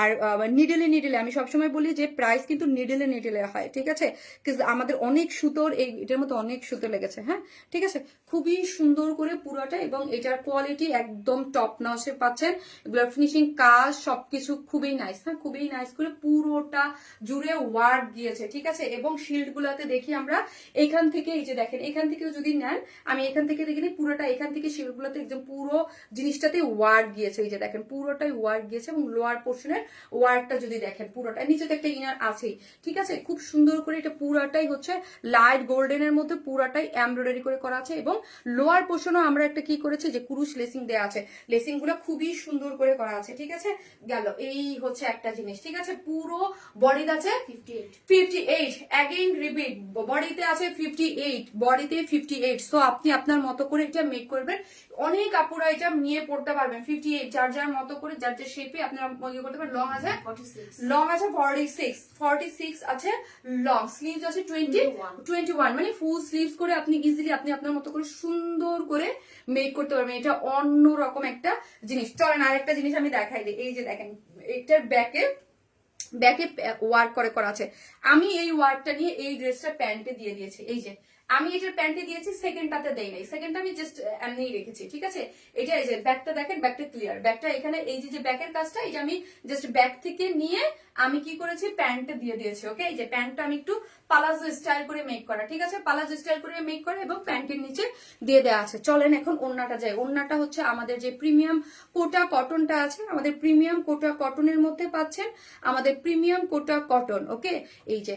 আর নিডেলে নিডেলে আমি সবসময় বলি যে প্রাইস কিন্তু নিডেলে নিডেলে হয়, ঠিক আছে। আমাদের অনেক সুতোর এটার মধ্যে অনেক সুতো লেগেছে, হ্যাঁ ঠিক আছে। খুবই সুন্দর করে পুরোটা এবং এটার কোয়ালিটি একদম টপ নচে পাচ্ছেন, এগুলোর ফিনিশিং কাজ সবকিছু খুবই নাইস, হ্যাঁ খুবই নাইস করে পুরোটা জুড়ে ওয়ার্ক দিয়েছে, ঠিক আছে। এবং শিল্ড গুলাতে দেখি আমরা এখান থেকে, এই যে দেখেন এখান থেকেও যদি নেন, আমি এখান থেকে দেখিনি পুরোটা, এখান থেকে শিল্ড গুলাতে একদম পুরো জিনিসটাতে ওয়ার্ক গিয়েছে, এই যে দেখেন পুরোটাই ওয়ার্ক গিয়েছে এবং লোয়ার পোর্শনের ওয়ার্কটা যদি দেখেন পুরোটা, নিচে একটা ইনার আছেই, ঠিক আছে। খুব সুন্দর করে এটা পুরাটাই হচ্ছে লাইট গোল্ডেনের মধ্যে পুরাটাই এমব্রয়ডারি করে করা আছে এবং লোয়ার পোর্শনও আমরা একটা কি করেছি যে কুরুশ লেসিং দেওয়া আছে, লেসিং গুলো খুবই সুন্দর করে করা আছে, ঠিক আছে। গেল এই হচ্ছে একটা জিনিস, ঠিক আছে। পুরো বডিতে আছে 58, অ্যাগেইন রিপিট, বডিতে আছে 58, বডিতে 58। সো আপনি আপনার মতো করে এটা মেক করবেন, অনেক আপুরা এটা নিয়ে পড়তে পারবেন। 58 যার যার মতো করে যার যার শেপে আপনারা ইয়ে করতে পারেন। লং আছে 46 আছে লং, স্লিভস আছে 21, মানে ফুল স্লিভস করে আপনি ইজিলি আপনি আপনার মতো করে সুন্দর করে মেক করতে পারবেন, এটা অন্যরকম একটা জিনিস। চলেন আরেকটা জিনিস আমি দেখাই দিই, এই যে দেখেন এটার ব্যাকে ওয়ার্ক করা আছে। আমি এই ওয়ার্কটা নিয়ে এই ড্রেসটা প্যান্টে দিয়ে দিয়েছি, এই যে আমি এটার প্যান্টে দিয়েছি, সেকেন্ডটাতে দেই নাই, সেকেন্ডটা আমি জাস্ট এমনি রেখেছি, ঠিক আছে। এটা এই যে ব্যাকটা দেখেন, ব্যাকটা ক্লিয়ার, ব্যাকটা এখানে এই যে ব্যাকের কাজটা এটা আমি জাস্ট ব্যাক থেকে নিয়ে আমি কি করেছি প্যান্টে দিয়ে দিয়েছি। ওকে, এই যে প্যান্টটা আমি একটু পালাজো স্টাইল করে মেক করা, ঠিক আছে, পালাজো স্টাইল করে মেক করা এবং প্যান্টের নিচে দিয়ে দেওয়া আছে। চলেন এখন ওড়নাটা যাই। ওড়নাটা হচ্ছে আমাদের যে প্রিমিয়াম কোটা কটনটা আছে, আমাদের প্রিমিয়াম কোটা কটনের মধ্যে পাচ্ছেন, আমাদের প্রিমিয়াম কোটা কটন। ওকে, এই যে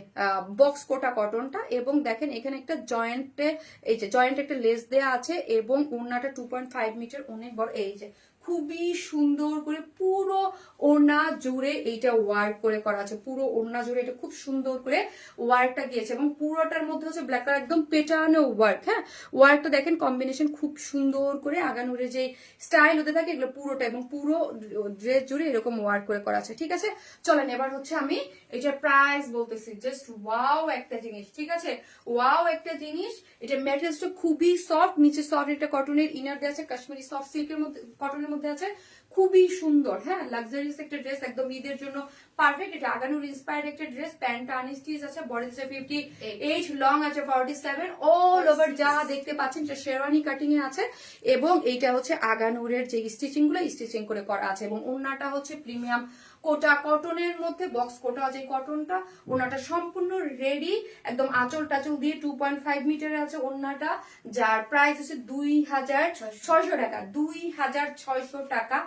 বক্স কোটা কটনটা, এবং দেখেন এখানে একটা জয়েন্টে, এই যে জয়েন্ট একটা লেস দেয়া আছে, এবং ওড়নাটা 2.5 মিটার, অনেক বড়। এই যে খুবই সুন্দর করে পুরো ওড়না জুড়ে এইটা ওয়ার্ক করে করা আছে, পুরো ওড়না জুড়ে এটা খুব সুন্দর করে ওয়ার্কটা গিয়েছে, এবং পুরোটার মধ্যে হচ্ছে ব্ল্যাক কালার একদম পেটানো ওয়ার্ক। হ্যাঁ, ওয়ার্কটা দেখেন কম্বিনেশন খুব সুন্দর করে আগানুরে যে স্টাইল হতে থাকে এগুলো পুরোটা, এবং পুরো ড্রেস জুড়ে এরকম ওয়ার্ক করে করা আছে, ঠিক আছে। চলেন এবার হচ্ছে আমি এটার প্রাইস বলতেছি। জাস্ট ওয়াও একটা জিনিস, ঠিক আছে, ওয়াও একটা জিনিস। এটা ম্যাটেরিয়ালসটা খুবই সফট, নিচে সফট একটা কটনের ইনার দেওয়া আছে, কাশ্মীরি সফট সিল্কের মধ্যে, কটনের মধ্যে আছে, খুবই সুন্দর। হ্যাঁ, লাক্সারিয়াস একটা ড্রেস, একদম ঈদের জন্য পারফেক্ট। এটা আগানুর ইন্সপায়ার্ড একটা ড্রেস, প্যান্ট আনস্টিচ আছে, বডি আছে 58, লং আছে 47, অল ওভার যা দেখতে পাচ্ছেন এটা শেরওয়ানি কাটিং এ আছে, এবং এইটা হচ্ছে আগানুরের যে স্টিচিং গুলো স্টিচিং করে করা আছে, এবং ওড়নাটা হচ্ছে প্রিমিয়াম কোটা কটনের মধ্যে, বক্স কোটা যে কটনটা, ওড়নাটা সম্পূর্ণ রেডি, একদম আঁচল টাচল দিয়ে 2.5 মিটারে আছে ওড়নাটা, যার প্রাইস হচ্ছে 2600 টাকা, 2600 টাকা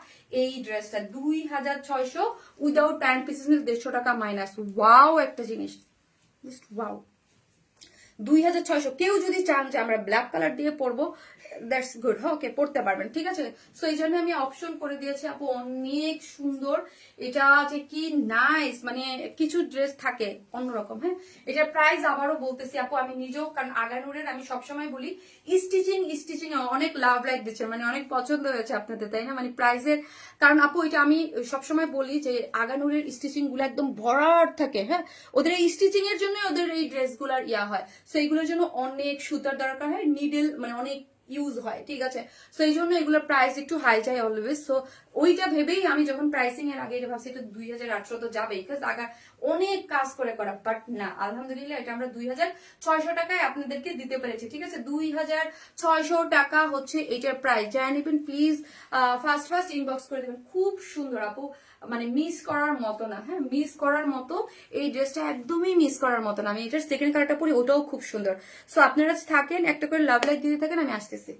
এই ড্রেসটা, 2600 উইদাউট প্যান্ট পিসেস, 150 টাকা মাইনাস। ওয়াও একটা জিনিস, জাস্ট ওয়াও। 2600। কেউ যদি চান যে আমরা ব্ল্যাক কালার দিয়ে পরবো, দ্যাটস গুড, হ্যাঁ, ওকে, পড়তে পারবেন, ঠিক আছে। সো এই জন্য আমি অপশন করে দিয়েছি আপু, অনেক সুন্দর এটা, যে কি নাইস, মানে কিছু ড্রেস থাকে অন্যরকম। হ্যাঁ, এটার প্রাইস আবারও বলতেছি আপু, আমি নিজেও, কারণ আগানুরের আমি সবসময় বলি স্টিচিং অনেক লাভ লাইক দিচ্ছে, মানে অনেক পছন্দ হয়েছে আপনাদের, তাই না, মানে প্রাইসের কারণ আপু এটা আমি সবসময় বলি যে আগানুরের স্টিচিং গুলো একদম ভরাট থাকে। হ্যাঁ, ওদের এই স্টিচিং এর জন্য ওদের এই ড্রেস গুলার ইয়া হয়, সো এইগুলোর জন্য অনেক সুতার দরকার হয়, নিডল মানে অনেক ইউজ হয়, ঠিক আছে। সো এই জন্য এগুলোর প্রাইস একটু হাই যায় অলওয়েজ। সো ওইটা ভেবেই আমি যখন প্রাইসিং এর আগে এটা ভাবছি এটা 2800 তো যাবেই, বিকজ আগে অনেক কাজ করে করা, বাট না, আলহামদুলিল্লাহ এটা আমরা 2600 টাকায় আপনাদেরকে দিতে পেরেছি, ঠিক আছে। 2600 টাকা হচ্ছে এটার প্রাইস। যাই নেবেন প্লিজ ফার্স্ট ইনবক্স করে দেবেন। খুব সুন্দর আপু, মানে মিস করার মতো না। হ্যাঁ, মিস করার মতো, এই ড্রেসটা একদমই মিস করার মতো না। আমি এটার সেকেন্ড কালারটা পরি, ওটাও খুব সুন্দর। সো আপনারা থাকেন, একটা করে লাভ লাইক দিতে থাকেন, আমি আসতেছি।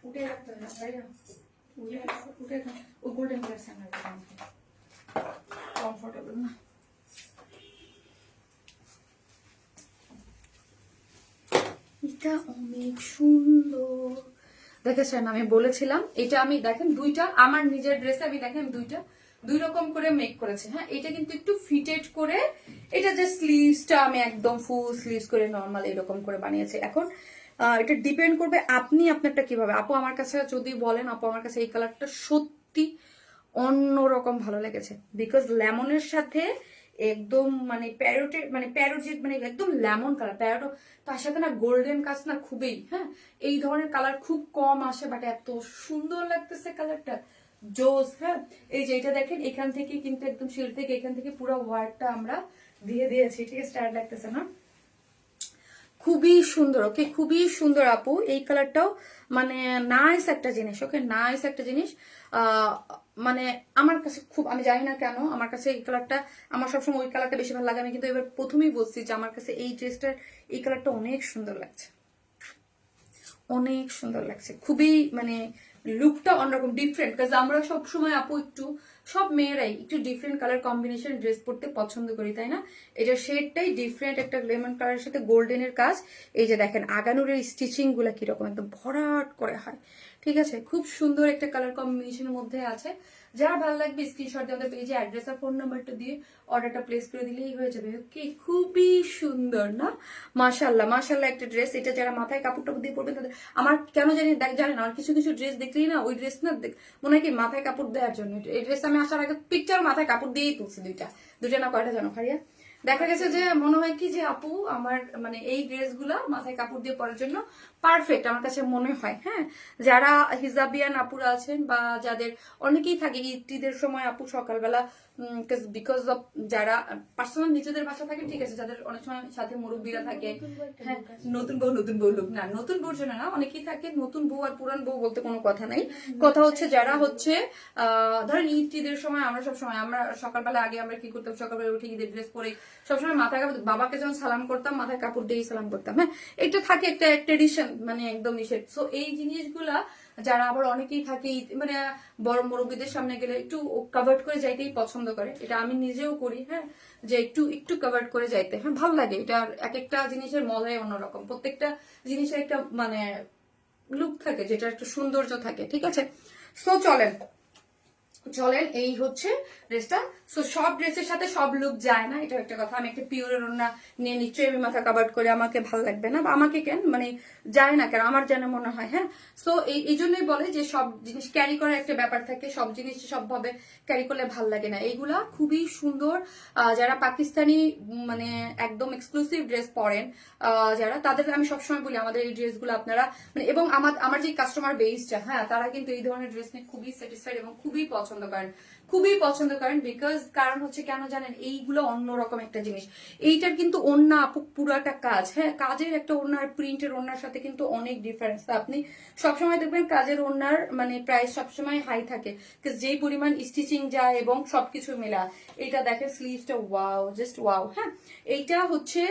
উঠে রাখতে হবে না, তাই না, উঠে ও গোল্ডেন কালার স্যান্ডেল কমফোর্টেবল না। এটা অনেক সুন্দর, দেখেছেন, আমি বলেছিলাম এটা আমি দেখেন দুইটা আমার নিজের ড্রেসে আমি দেখেন দুই রকম করে মেক করেছে। হ্যাঁ, এটা কিন্তু একটু ফিটেড করে, এটা যে স্লিভসটা আমি একদম ফুল স্লিভস করে নর্মাল এরকম করে বানিয়েছি। এখন এটা ডিপেন্ড করবে আপনি আপনারটা কিভাবে। আপু আমার কাছে যদি বলেন, আপু আমার কাছে এই কালারটা সত্যি অন্যরকম ভালো লেগেছে, বিকজ লেমনের সাথে একদম মানে প্যারোটের মানে প্যারোট মানে একদম লেমন কালার, প্যারোট, তার সাথে না গোল্ডেন কাজ না খুবই। হ্যাঁ, এই ধরনের কালার খুব কম আসে, বাট এত সুন্দর লাগতেছে কালারটা, জোস। হ্যাঁ, এই যে এটা দেখেন, এখান থেকে কিন্তু একদম শিল থেকে এখান থেকে পুরো ওয়ার্কটা আমরা দিয়ে দিয়েছি, ঠিক আছে, স্টাইল লাগতেছে না, খুবই সুন্দর। ওকে, খুবই সুন্দর আপু, এই কালারটাও মানে নাইস একটা জিনিস। ওকে, নাইস একটা জিনিস, মানে আমার কাছে খুব, আমি জানি না কেন আমার কাছে এই কালারটা, আমার সবসময় ওই কালারটা বেশি ভালো লাগে। আমি কিন্তু এবার প্রথমেই বলছি যে আমার কাছে এই ড্রেসটার এই কালারটা অনেক সুন্দর লাগছে, অনেক সুন্দর লাগছে, খুবই মানে লুকটা অন্যরকম ডিফারেন্ট। কাজ আমরা সবসময় আপু একটু, সব মেয়েরাই একটু ডিফারেন্ট কালার কম্বিনেশন ড্রেস পরতে পছন্দ করি, তাই না? এটা শেডটাই ডিফারেন্ট, একটা লেমন কালারের সাথে গোল্ডেনের কাজ। এই যে দেখেন আগানুরের স্টিচিং গুলা কিরকম একদম ভরাট করে হয়, ঠিক আছে? খুব সুন্দর একটা কালার কম্বিনেশনের মধ্যে আছে। যার ভালো লাগবে স্ক্রিনশট দিয়ে আমাদের পেজে অ্যাড্রেস আর ফোন নাম্বারটা দিয়ে অর্ডারটা প্লেস করে দিলেই হয়ে যাবে। ওকে, খুবই সুন্দর না? মাশাল্লাহ মাশাল্লাহ একটা ড্রেস। এটা যারা মাথায় কাপড় টাপড় দিয়ে পরবেন তাদের, আমার কেন জানেন আমার কিছু কিছু ড্রেস দেখলেই না ওই ড্রেস না মনে হয় কি মাথায় কাপড় দেওয়ার জন্য। এই ড্রেস আমি আসার আগে পিকচার মাথায় কাপড় দিয়েই তুলছি, দুইটা না কয়টা জানো ফারিয়া? দেখা গেছে যে মনে হয় কি যে আপু আমার মানে এই ড্রেসগুলা মাথায় কাপড় দিয়ে পরার জন্য পারফেক্ট আমার কাছে মনে হয়। হ্যাঁ, যারা হিজাবিয়ান আপুরা আছেন বা যাদের অনেকেই থাকে ঈদের সময় আপু সকালবেলা, বিকজ অফ যারা পার্সোনাল নিজেদের বাসা থাকে ঠিক আছে, যাদের অনেক সময় সাথে মুরব্বীরা থাকে। হ্যাঁ, নতুন বউ লোক না, নতুন বউর জন্য না, অনেকেই থাকে নতুন বউ আর পুরান বউ বলতে কোনো কথা নাই। কথা হচ্ছে যারা হচ্ছে ধরেন ঈদের সময় আমরা সবসময় আমরা সকালবেলা আগে আমরা কি করতাম, সকালবেলা উঠে ঈদের ড্রেস পরে সবসময় মাথায় কাপড়, বাবাকে যখন সালাম করতাম মাথায় কাপড় দিয়েই সালাম করতাম। হ্যাঁ, এটা থাকে একটা ট্রেডিশন, মানে একদম নিষেধ। সো এই জিনিসগুলা যারা আবার অনেকেই থাকে মানে বড় মুরব্বীদের সামনে গেলে একটু কভার করে যাইতেই পছন্দ করে, এটা আমি নিজেও করি। হ্যাঁ, যে একটু একটু কভার করে যাইতে, হ্যাঁ ভালো লাগে। এটা এক একটা জিনিসের মজাই অন্যরকম, প্রত্যেকটা জিনিসের একটা মানে লুক থাকে, যেটা একটা সৌন্দর্য থাকে, ঠিক আছে? সো চলেন এই হচ্ছে ড্রেসটা। সো সব ড্রেসের সাথে সব লুক যায় না, এটা একটা কথা। আমি একটা পিওরের ওড়না নিয়ে নিশ্চয়ই আমি মাথা কাভার করে আমাকে ভালো লাগবে না, বা আমাকে কেন মানে যায় না কেন, আমার যেন মনে হয়। হ্যাঁ, সো এই জন্যই বলে যে সব জিনিস ক্যারি করার একটা ব্যাপার থাকে, সব জিনিস সবভাবে ক্যারি করলে ভাল লাগে না। এইগুলা খুবই সুন্দর। যারা পাকিস্তানি মানে একদম এক্সক্লুসিভ ড্রেস পরেন যারা, তাদের আমি সবসময় বলি আমাদের এই ড্রেসগুলো আপনারা মানে, এবং আমার যে কাস্টমার বেসটা, হ্যাঁ তারা কিন্তু এই ধরনের ড্রেস নিয়ে খুবই স্যাটিসফাইড এবং খুবই পছন্দ করেন। বিকজ কারণ হচ্ছে কেন জানেন, এইগুলো অন্যরকম একটা জিনিস। এইটার কিন্তু ওড়না আপু পুরাটা কাজ। হ্যাঁ, কাজের একটা ওড়নার প্রিন্টের ওড়নার সাথে কিন্তু অনেক ডিফারেন্স। আপনি সবসময় দেখবেন কাজের ওড়নার মানে প্রাইস সবসময় হাই থাকে, যেই পরিমাণ স্টিচিং যায় এবং সবকিছু মেলা। এটা দেখেন স্লিভসটা, ওয়াও, জাস্ট ওয়াও। হ্যাঁ, এইটা হচ্ছে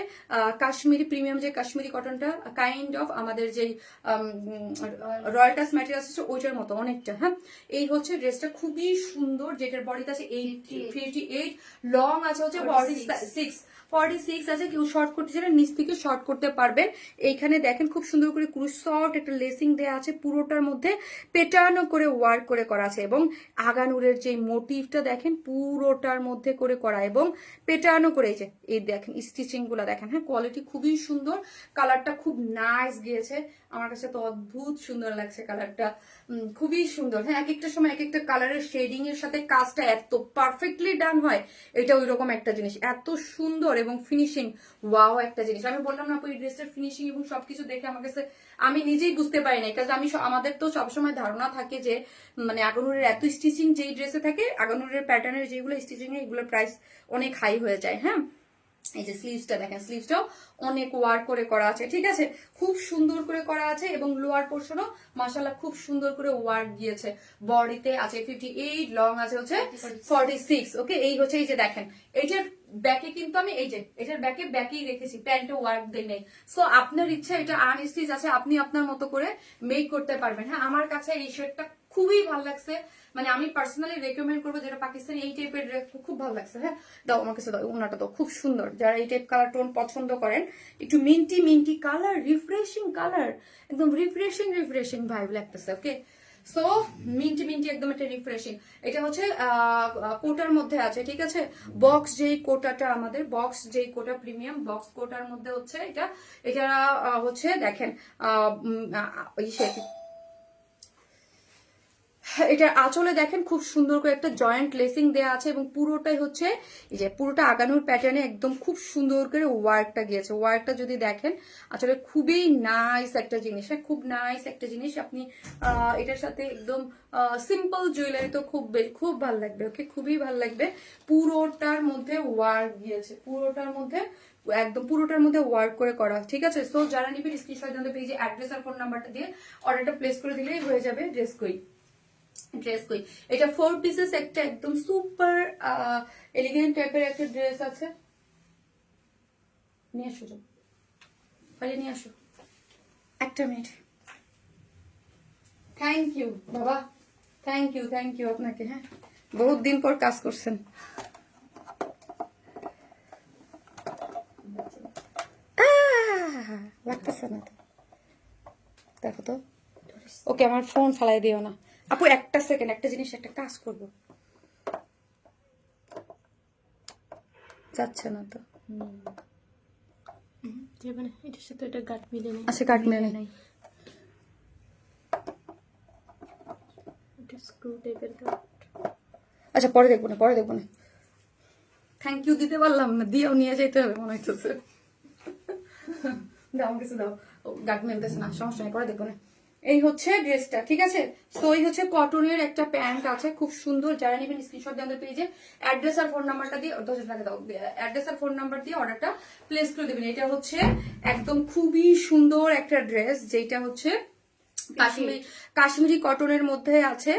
কাশ্মীরি প্রিমিয়াম যে কাশ্মীরি কটনটা, কাইন্ড অফ আমাদের যেই রয়্যাল টাচ ম্যাটেরিয়ালস আছে ওইটার মতো অনেকটা। হ্যাঁ, এই হচ্ছে ড্রেসটা খুবই সুন্দর, যেটার বডিতে আছে 58, লং আছে হচ্ছে 46 আছে। কেউ শর্ট করতে চাইলে নিচ থেকে শর্ট করতে পারবেন। এইখানে দেখেন খুব সুন্দর করে ক্রুশ শর্ট একটা লেসিং দেওয়া আছে, পুরোটার মধ্যে পেটানো করে ওয়ার্ক করে করা আছে, এবং আগানুরের যে মোটিভটা দেখেন পুরোটার মধ্যে করে করা এবং পেটানো করে এই দেখেন স্টিচিং গুলা দেখেন। হ্যাঁ, কোয়ালিটি খুবই সুন্দর, কালারটা খুব নাইস গিয়েছে, আমার কাছে তো অদ্ভুত সুন্দর লাগছে কালারটা, খুবই সুন্দর। হ্যাঁ, এক একটা সময় এক একটা কালারের শেডিং এর সাথে কাজটা এত পারফেক্টলি ডান হয়, এটা ওইরকম একটা জিনিস, এত সুন্দর এবং ফিনিশিং ওয়াও একটা জিনিস। আমি বললাম না এই ড্রেসের ফিনিশিং এবং সবকিছু দেখে আমার কাছে আমি নিজেই বুঝতে পারি না, কারণ আমাদের তো সবসময় ধারণা থাকে যে মানে আগানুরের এত স্টিচিং যেই ড্রেসে থাকে, আগানুরের প্যাটার্নের যেগুলো স্টিচিং এগুলোর প্রাইস অনেক হাই হয়ে যায়। হ্যাঁ, এই যে স্লিভসটা দেখেন, স্লিভসটাও অনেক ওয়ার্ক করে করা আছে, ঠিক আছে, খুব সুন্দর করে করা আছে, এবং লোয়ার পোর্শনও মাশাআল্লাহ খুব সুন্দর করে ওয়ার্ক গিয়েছে। বডিতে আছে 58, লং আছে হচ্ছে 46। ওকে, এই হচ্ছে এই যে দেখেন এইটার ব্যাকে কিন্তু আমি এই যে এটার ব্যাকেই রেখেছি, প্যান্টে ওয়ার্ক দেই নাই। সো আপনার ইচ্ছা, এটা আনস্টিচ আছে, আপনি আপনার মতো করে মেক করতে পারবেন। হ্যাঁ, আমার কাছে এই শার্টটা খুবই ভালো লাগছে, মানে আমি পার্সোনালি রেকমেন্ড করবো যেটা পাকিস্তানি এই টাইপের ড্রেস খুব ভালো লাগছে। হ্যাঁ, দাও আমার কাছে দাও, ওনাটা দাও, খুব সুন্দর। যারা এই টাইপ কালার টোন পছন্দ করেন, একটু মিন্টি কালার, রিফ্রেশিং কালার, একদম রিফ্রেশিং ভাইব লাগতেছে। ওকে, সো মিন্টি একদম একটা রিফ্রেশিং। এটা হচ্ছে কোটার মধ্যে আছে, ঠিক আছে, বক্স যেই কোটাটা আমাদের বক্স যেই কোটা প্রিমিয়াম বক্স কোটার মধ্যে হচ্ছে এটা হচ্ছে দেখেন এটা আঁচলে দেখেন খুব সুন্দর করে একটা জয়েন্ট লেসিং দেওয়া আছে, এবং পুরোটাই হচ্ছে এই যে পুরোটা আগানোর প্যাটার্নে একদম খুব সুন্দর করে ওয়ার্কটা গিয়েছে। ওয়ার্কটা যদি দেখেন আসলে খুবই নাইস একটা জিনিস। হ্যাঁ, খুব নাইস একটা জিনিস। আপনি এটার সাথে একদম সিম্পল জুয়েলারি তো খুব ভালো লাগবে। ওকে, খুবই ভালো লাগবে। পুরোটার মধ্যে ওয়ার্ক গিয়েছে, পুরোটার মধ্যে ওয়ার্ক করে করা, ঠিক আছে। সো যারা নিবেন স্ক্রিনশট দিয়ে পেজে অ্যাড্রেস আর ফোন নাম্বারটা দিয়ে অর্ডারটা প্লেস করে দিলেই হয়ে যাবে। ড্রেস কই ড্রেস কই, এটা 4 পিসেস একটা একদম সুপার এলিগেন্ট টাইপের একটা ড্রেস আছে। নিয়ে আসো, বাইরে নিয়ে আসো, একটা মিনিট। থ্যাংক ইউ বাবা, থ্যাংক ইউ আপনাকে। হ্যাঁ, বহুত দিন পর কাজ করছেন। লাগতেছে না তো, দেখো তো। ওকে, আমার ফোন ফালাই দিও না আপু, একটা সেকেন্ড, একটা জিনিস, একটা কাজ করব। যাচ্ছে না তো। এটার সাথে এটা গাঁট মিলে নেই। আচ্ছা, কাট মেলে নাই। এটা স্ক্রু টাইপের গাঁট। আচ্ছা, পরে দেখবো না। থ্যাংক ইউ দিতে পারলাম না, দিয়েও নিয়ে যেতে হবে মনে হইতেছে। দাও কিছু দাও, গাট মেলতেছে না, সমস্যা নেই, পরে দেখবো না। এই হচ্ছে ড্রেসটা, ঠিক আছে। তো এই হচ্ছে কটনের একটা প্যান্ট আছে, খুব সুন্দর। যারা নেবেন স্ক্রিনশট দিয়ে আমাদের পেজে অ্যাড্রেস আর ফোন নাম্বারটা দিয়ে 10 টাকা দাও, অ্যাড্রেস আর ফোন নাম্বার দিয়ে অর্ডারটা প্লেস করে দেবেন। এটা হচ্ছে একদম খুবই সুন্দর একটা ড্রেস, যেটা হচ্ছে কাশ্মীরি কটনের মধ্যে আছে।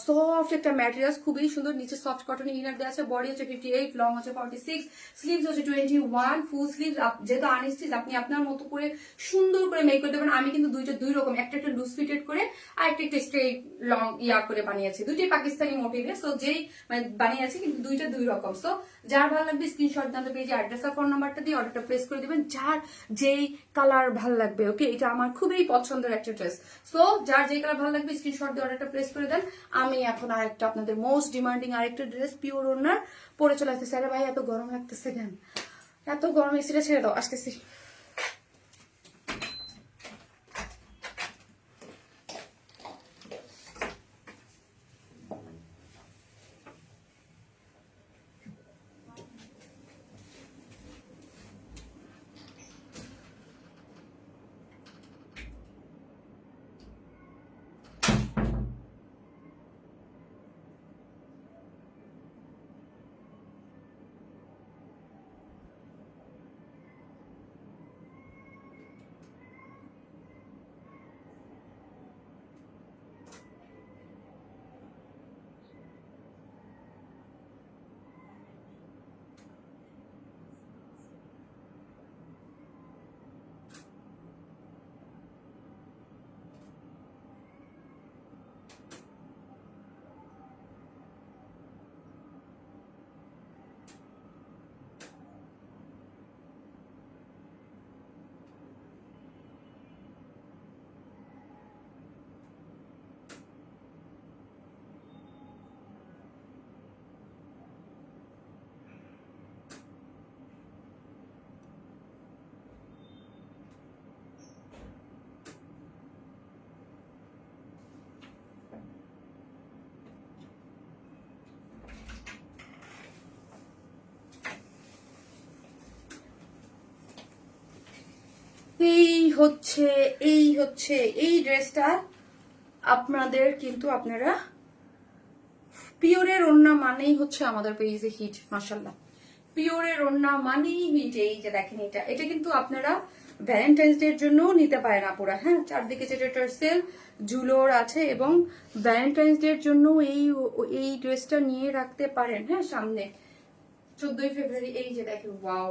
সফট একটা ম্যাটেরিয়াল, খুবই সুন্দর। নিচে সফট কটনের ইনার দেওয়া আছে। বডি হচ্ছে 58, লং হচ্ছে 46, স্লিভস হচ্ছে 21, ফুল স্লিভ। যেহেতু আনস্টিচ, আপনি আপনার মতো করে সুন্দর করে মেক করে দেবেন। আমি কিন্তু দুই রকম, একটা লুজ ফিটেড করে আর একটা স্ট্রেট লং করে বানিয়েছি, দুইটাই পাকিস্তানি মোটিভে। সো যেই মানে বানিয়েছি, কিন্তু দুই রকম। সো যার ভালো লাগবে স্ক্রিনশট জানতে পেয়েছি, অ্যাড্রেস আর ফোন নাম্বারটা দিয়ে অর্ডারটা প্লেস করে দেবেন, যার যেই কালার ভালো লাগবে। ওকে, এটা আমার খুবই পছন্দের একটা ড্রেস। সো যার যে কালার ভালো লাগবে স্ক্রিনশট দিয়ে অর্ডারটা প্লেস করে দেন। আমি এখন আরেকটা আপনাদের মোস্ট ডিমান্ডিং আরেকটা ড্রেস পিওর ওনার পরে চলে আসতেছে। আরে ভাই, এত গরম লাগতেছে কেন? এত গরম, এসিটা ছেড়ে দাও, আসতেছি। এই ড্রেসটা আপনাদের, কিন্তু আপনারা পিওরের ওড়না মানেই হচ্ছে আমাদের পেজে হিট। মাশাআল্লাহ, পিওরের ওড়না মানেই হিট। এই যে দেখেন, এটা কিন্তু আপনারা ভ্যালেন্টাইন্স ডে এর জন্য নিতে পারেন আপুরা। হ্যাঁ, চারদিকে যেটা টার্সেল জুলোর আছে, এবং ভ্যালেন্টাইন্স ডে এর জন্য এই ড্রেসটা নিয়ে রাখতে পারেন। হ্যাঁ, সামনে 14ই ফেব্রুয়ারি। এই যে দেখেন, ওয়াও,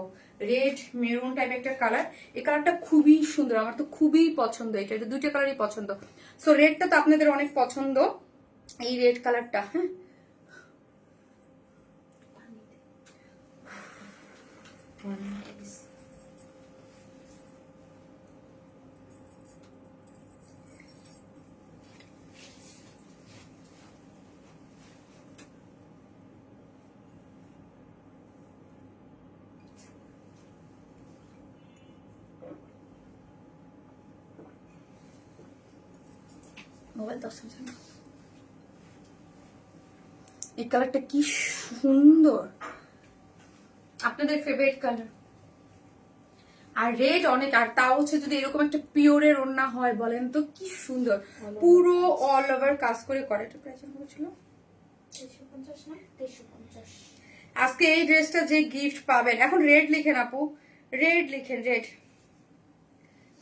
রেড মেরুন টাইপ একটা কালার। এই কালারটা খুবই সুন্দর, আমার তো খুবই পছন্দ। এটা দুইটা কালারই পছন্দ। সো রেডটা তো আপনাদের অনেক পছন্দ, এই রেড কালারটা। হ্যাঁ, মোবাইল 10 সেকেন্ড। এই কালারটা কি সুন্দর, আপনাদের ফেভারিট কালার। আর রেড অনেক, আর তাও হচ্ছে যদি এরকম একটা পিওরের ওড়না হয়, বলেন তো কি সুন্দর। পুরো অল ওভার কাজ করে এটা প্রাইস ছিল 350 না 350। আজকে এই ড্রেসটা যে গিফট পাবেন, এখন রেড লিখেন আপু, রেড লিখেন, রেড।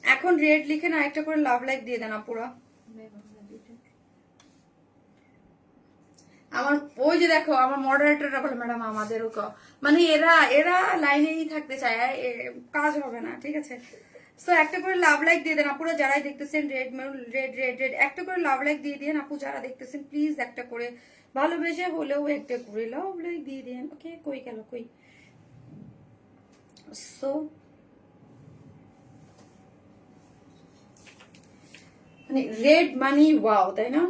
এখন রেড লিখেন, আর একটা করে লাভ লাইক দিয়ে দেন আপুরা। আমার ওই যে দেখো আমার মডারেটররা বলে ম্যাডাম আমাদেরও মানে এরা এরা লাইনেই থাকতে চায়, কাজ হবে না, ঠিক আছে। সো একটা করে লাভ লাইক দিয়ে দেন আপুরা যারাই দেখতেছেন, রেড রেড রেড রেড একটা করে লাভ লাইক দিয়ে দেন আপু যারা দেখতেছেন, প্লিজ একটা করে ভালোবেসে হলেও একটা করে লাভ লাইক দিয়ে দেন। ওকে, কই গেল কই? সো মানে রেড মানি ওয়াও, তাই না?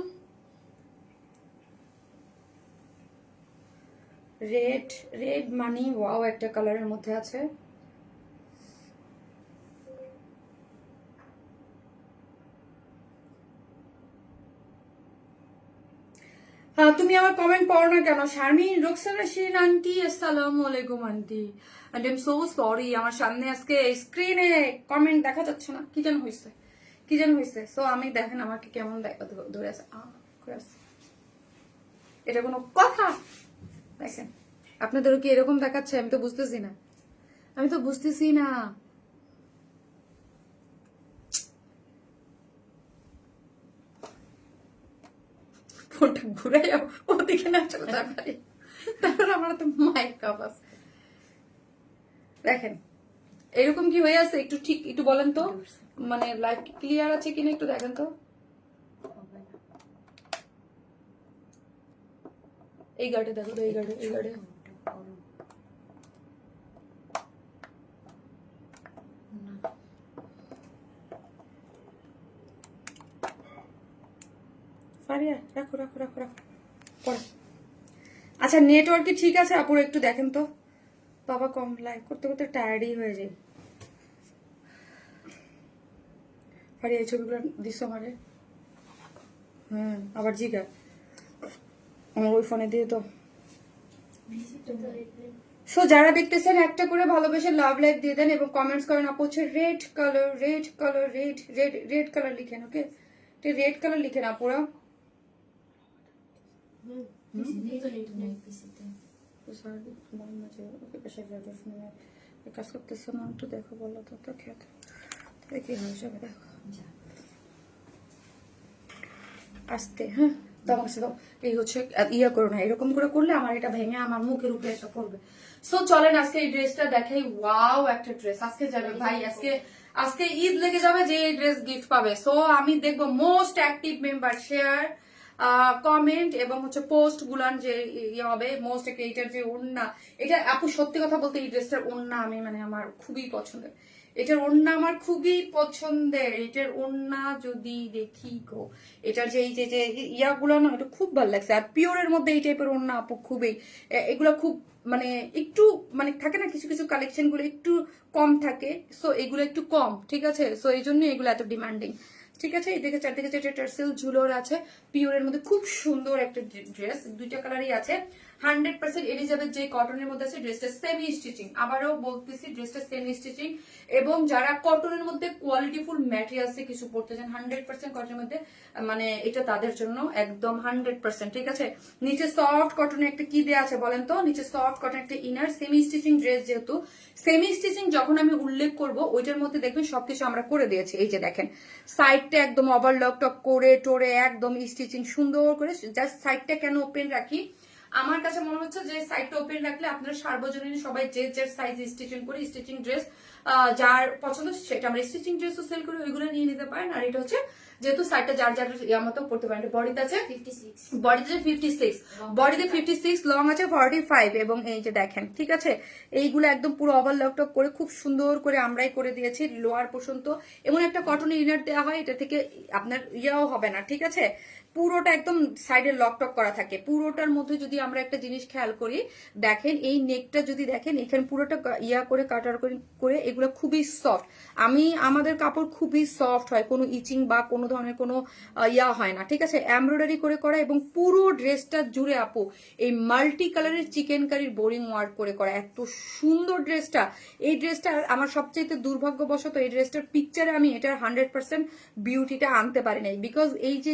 রেড রেড মানি ওয়াও একটা কালারের মধ্যে আছে। হ্যাঁ, তুমি আমার কমেন্ট পড়ো না কেন? শারমিন রোকসানা শিরিন আন্টি, আসসালামু আলাইকুম aunty. Aunty I am so sorry, আমার সামনে আজকে স্ক্রিনে কমেন্ট দেখা যাচ্ছে না, কি যেন হয়েছে, কি যেন হয়েছে। সো আমি দেখেন আমাকে কেমন ধরে আছে, করে আছে। এটা কোনো কথা? দেখেন আপনাদেরও কি এরকম দেখাচ্ছে? আমি তো বুঝতেছি না, আমি তো বুঝতেছি না। ফোনটা ঘুরে যাও ওদিকে না চলে যাবে, তারপর আমার তো মাইক কাপ আছে। দেখেন এরকম কি হয়ে আছে? একটু ঠিক একটু বলেন তো, মানে লাইভ ক্লিয়ার আছে কিনা একটু দেখেন তো। এই গাড়ি দেখো তো, এই গাড়ি, এই গাড়ি ফারিয়া রাখো রাখো রাখো রাখো পড়া। আচ্ছা নেটওয়ার্ক কি ঠিক আছে আপুর? একটু দেখেন তো। বাবা কম লাইভ করতে করতে টায়ার্ডই হয়ে যায়। ফারিয়া এই ছবিগুলো দিস আমারে। আবার জিগা আমার ওই ফোনে দিয়ে তো। সো যারা দেখতেছেন একটা করে ভালোবেসে লাভ লাইক দিয়ে দেন এবং কমেন্টস করেন আপু হচ্ছে red colour red colour red red red colour লিখেন। ওকে, রেড কালার লিখেন আপুরা। কাজ করতেছে না, একটু দেখো বলো তো, তো খেতে কি হয়ে যাবে দেখো আসতে। হ্যাঁ তোমার সাথে এই হচ্ছে ইয়া করো না, এরকম করে করলে আমার এটা ভেঙে আমার মুখের উপরে এসে পড়বে। সো চলেন আজকে এই ড্রেসটা দেখাই। ওয়াও একটা ড্রেস আজকে যাবে ভাই, আজকে আজকে ঈদ লেগে যাবে যে এই ড্রেস গিফট পাবে। সো আমি দেখবো most active member share comment এবং হচ্ছে পোস্ট গুলান যে ইয়ে হবে মোস্ট। এইটার যে ওড়না, এটা আপু সত্যি কথা বলতে এই ড্রেসটার ওড়না আমি মানে আমার খুবই পছন্দের। এটার ওড়না আমার খুবই পছন্দের। এটার ওড়না যদি দেখি গো, এটার যে এই যে ইয়াগুলো না, এটা খুব ভালো লাগছে। আর পিওরের মধ্যে এই টাইপের ওড়না আপু খুবই, এগুলো খুব মানে একটু মানে থাকে না কিছু কিছু কালেকশন গুলো একটু কম থাকে। সো এগুলো একটু কম, ঠিক আছে। সো এই জন্য এগুলো এত ডিমান্ডিং, ঠিক আছে। এদিকে চারদিকে চারটে টার্সেল ঝুলোর আছে, পিওরের মধ্যে খুব সুন্দর একটা ড্রেস। দুইটা কালারই আছে। 100% এলিজাবেথ যে কটনের মধ্যে আছে, ড্রেসটা সেমি স্টিচিং। আবারও বলতেছি ড্রেসটা সেমি স্টিচিং। এবং যারা কটনের মধ্যে কোয়ালিটিফুল ম্যাটেরিয়ালসে কিছু পড়তে চান 100% কটনের মধ্যে, মানে এটা তাদের জন্য একদম 100%, ঠিক আছে। নিচে সফট কটনের একটা কি দেওয়া আছে বলেন তো? নিচে সফট কটন একটা ইনার, সেমি স্টিচিং ড্রেস। যেহেতু সেমি স্টিচিং যখন আমি উল্লেখ করব ওইটার মধ্যে দেখবেন সবকিছু আমরা করে দিয়েছি। এই যে দেখেন সাইডটা একদম ওভারলক টক করে টোরে একদম স্টিচিং সুন্দর করে। জাস্ট সাইডটা কেন ওপেন রাখি, আমার কাছে মনে হচ্ছে যে সাইডটা ওপেন রাখলে আপনারা সার্বজনীন সবাই যে যে সাইজ স্টিচিং করে স্টিচিং ড্রেস যার পছন্দ সেটা আমরা স্টিচিং ড্রেসও সেল করি, ওইগুলো নিয়ে নিতে পারেন। আর এটা হচ্ছে যেহেতু সাইডটা যার যার ইয়ার মতো পড়তে পারেন। বডিতে আছে 56, বডিতে 56, বডিতে 56, লং আছে 45 এবং এই যে দেখেন, ঠিক আছে। এইগুলো একদম পুরো ওভারলক টক করে খুব সুন্দর করে আমরাই করে দিয়েছি লোয়ার পর্যন্ত। এমন একটা কটনের ইনার দেওয়া হয়, এটা থেকে আপনার ইয়াও হবে না, ঠিক আছে। পুরোটা একদম সাইডে লকটক করা থাকে। পুরোটার মধ্যে যদি আমরা একটা জিনিস খেয়াল করি, দেখেন এই নেকটা যদি দেখেন এখানে পুরোটা ইয়া করে কাটার করে এগুলো খুবই সফট। আমাদের কাপড় খুবই সফট হয়, কোনো ইচিং বা কোনো ধরনের কোনো ইয়া হয় না, ঠিক আছে। এমব্রয়ডারি করে করা এবং পুরো ড্রেসটা জুড়ে আপু এই মাল্টি কালারের চিকেন কারির বোরিং ওয়ার্ক করে করা। এত সুন্দর ড্রেসটা। এই ড্রেসটা আমার সবচেয়ে দুর্ভাগ্যবশত এই ড্রেসটার পিকচারে আমি এটার 100% বিউটিটা আনতে পারি নাই। বিকজ এই যে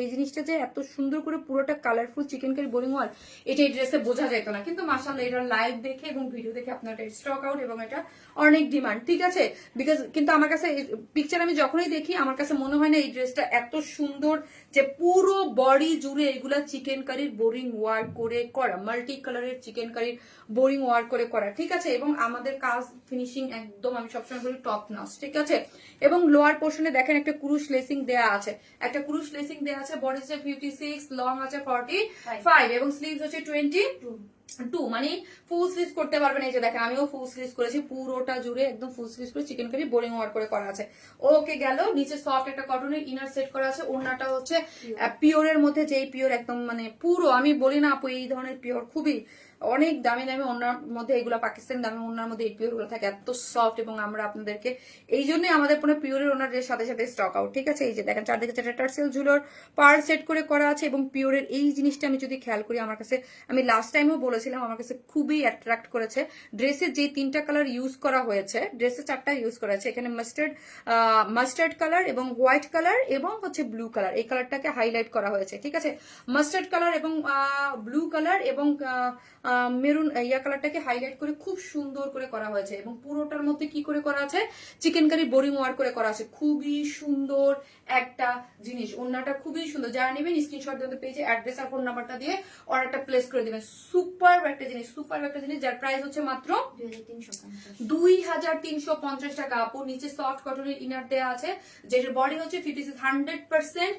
এই জিনিসটা যে এত সুন্দর করে পুরোটা কালারফুল চিকেন কারি বোরিং ওয়াল, এটা এই ড্রেসে বোঝা যেত না। কিন্তু মাশাআল্লাহ এটা লাইভ দেখে এবং ভিডিও দেখে আপনার স্টক আউট এবং এটা অনেক ডিমান্ড, ঠিক আছে। বিকজ কিন্তু আমার কাছে পিকচার আমি যখনই দেখি আমার কাছে মনে হয় না এই ড্রেসটা এত সুন্দর যে পুরো বডি জুড়ে এগুলা চিকেন কারির বোরিং ওয়ার্ক করে করা, মাল্টি কালারের চিকেন কারির বোরিং ওয়ার্ক করে করা, ঠিক আছে। এবং আমাদের কাজ ফিনিশিং একদম আমি সবসময় বলি টপ নচ, ঠিক আছে। এবং লোয়ার পোর্শনে দেখেন একটা কুরুশ লেসিং দেয়া আছে, একটা কুরুশ লেসিং দেয়া আছে। বডি হচ্ছে 56, লং আছে 45 এবং স্লিভস হচ্ছে 22, মানে ফুল স্লিভ করতে পারবেন। এই যে দেখেন আমিও ফুল স্লিভ করেছি, পুরোটা জুড়ে একদম ফুল স্লিভ করে চিকেন কারি বোরিং ওয়ার্ক করে করা আছে। ওকে গেল, নিচে সফট একটা কটনের ইনার সেট করা আছে। ওড়নাটা হচ্ছে পিওরের মধ্যে, যেই পিওর একদম মানে পুরো, আমি বলি না আপু এই ধরনের পিওর খুবই অনেক দামি দামি ওড়নার মধ্যে, এগুলো পাকিস্তানি দামি ওড়নার মধ্যে এই পিওর গুলো থাকে এত সফট। এবং আমরা আপনাদেরকে এই জন্যই আমাদের কোনো পিওরের ওড়নার সাথে সাথে স্টক আউট, ঠিক আছে। এই যে দেখেন চারদিকে চারটা টার্সেল ঝুলোর পার সেট করে করা আছে। এবং পিওরের এই জিনিসটা আমি যদি খেয়াল করি, আমার কাছে, আমি লাস্ট টাইমও বলেছিলাম, আমার কাছে খুবই অ্যাট্রাক্ট করেছে। ড্রেসের যে 3টা কালার ইউজ করা হয়েছে, ড্রেসে 4টা ইউজ করা হয়েছে, এখানে মাস্টার্ড কালার এবং হোয়াইট কালার এবং হচ্ছে ব্লু কালার, এই কালারটাকে হাইলাইট করা হয়েছে, ঠিক আছে। মাস্টার্ড কালার এবং ব্লু কালার এবং মেরুন ইয়া কালারটাকে হাইলাইট করে খুব সুন্দর করে করা হয়েছে। এবং পুরোটার মধ্যে কি করে করা আছে, চিকেন কারি বোরিং ওয়ার্ক করে করা আছে। খুবই সুন্দর একটা জিনিস, ওড়নাটা খুবই সুন্দর। যারা নেবেন স্ক্রিনশট দিতে পেজে অ্যাড্রেস আর ফোন নাম্বারটা দিয়ে অর্ডারটা প্লেস করে দিবেন। সুপার একটা জিনিস, সুপার একটা জিনিস, যার প্রাইস হচ্ছে মাত্র 2350 টাকা। আপু নিচে সফট কটনের ইনার দেয়া আছে, যেটার বডি হচ্ছে 100%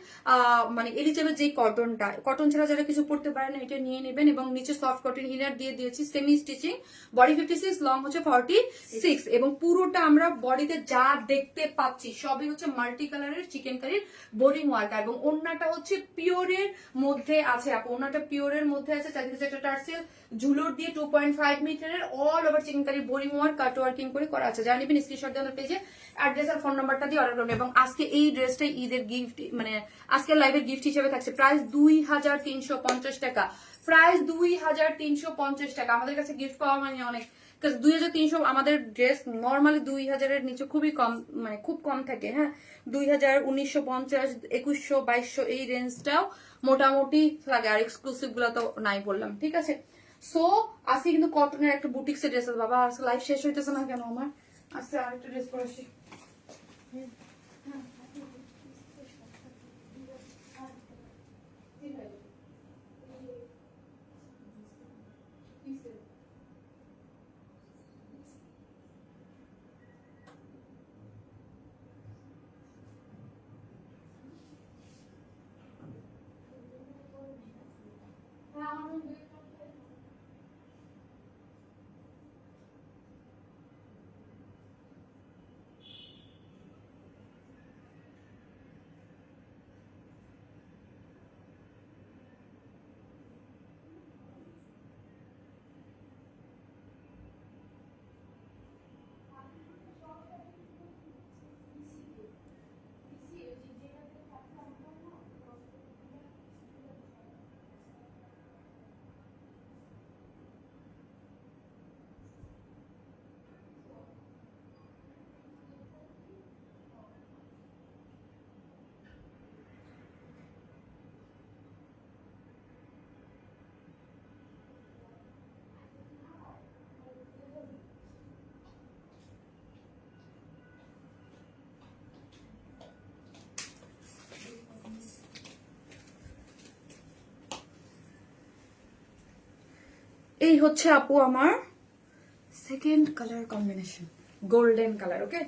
মানে এলিজেবল। যে কটনটা, কটন ছাড়া যারা কিছু পড়তে পারে না, এটা নিয়ে নেবেন। এবং নিচে সফট কটন ইনার দিয়ে দিয়েছি, সেমি স্টিচিং, বডি 56, লং হচ্ছে 46। এবং পুরোটা আমরা বডিতে যা দেখতে পাচ্ছি সবই হচ্ছে মাল্টি কালারের চিকেন কারির বোরিং ওয়ার্ক। এবং ওড়নাটা হচ্ছে পিওরের মধ্যে আছে আপু, ওড়নাটা পিওরের মধ্যে আছে। চারদিকে একটা টার্সেল ঝুলোর দিয়ে 2.5 মিটারের all over chikankari boring work cut working করে করা আছে। যা নেবেন স্ক্রিনশট দিয়ে পেজে অ্যাড্রেস আর ফোন নাম্বারটা দিয়ে অর্ডার করবেন। এবং আজকে এই ড্রেসটা ঈদের গিফট, মানে আজকের লাইভের গিফট হিসেবে থাকছে। প্রাইস 2350 টাকা, প্রাইস 2350 টাকা। আমাদের কাছে গিফট পাওয়া মানে অনেক, 2300 আমাদের ড্রেস নর্মালি 2000-এর নিচে খুবই কম, মানে খুব কম থাকে। হ্যাঁ, 2000, 1950, 2100, 2200 এই রেঞ্জটাও মোটামুটি লাগে। আর এক্সক্লুসিভ গুলো তো নাই বললাম, ঠিক আছে। সো আজকে কিন্তু কটনের একটা বুটিক্সের ড্রেস আছে। বাবা আজকে লাইফ শেষ হইতেছে না কেন আমার, আজকে আরেকটা ড্রেস পরে আসি। এই হচ্ছে আপু আমার second colour combination, golden colour. Okay,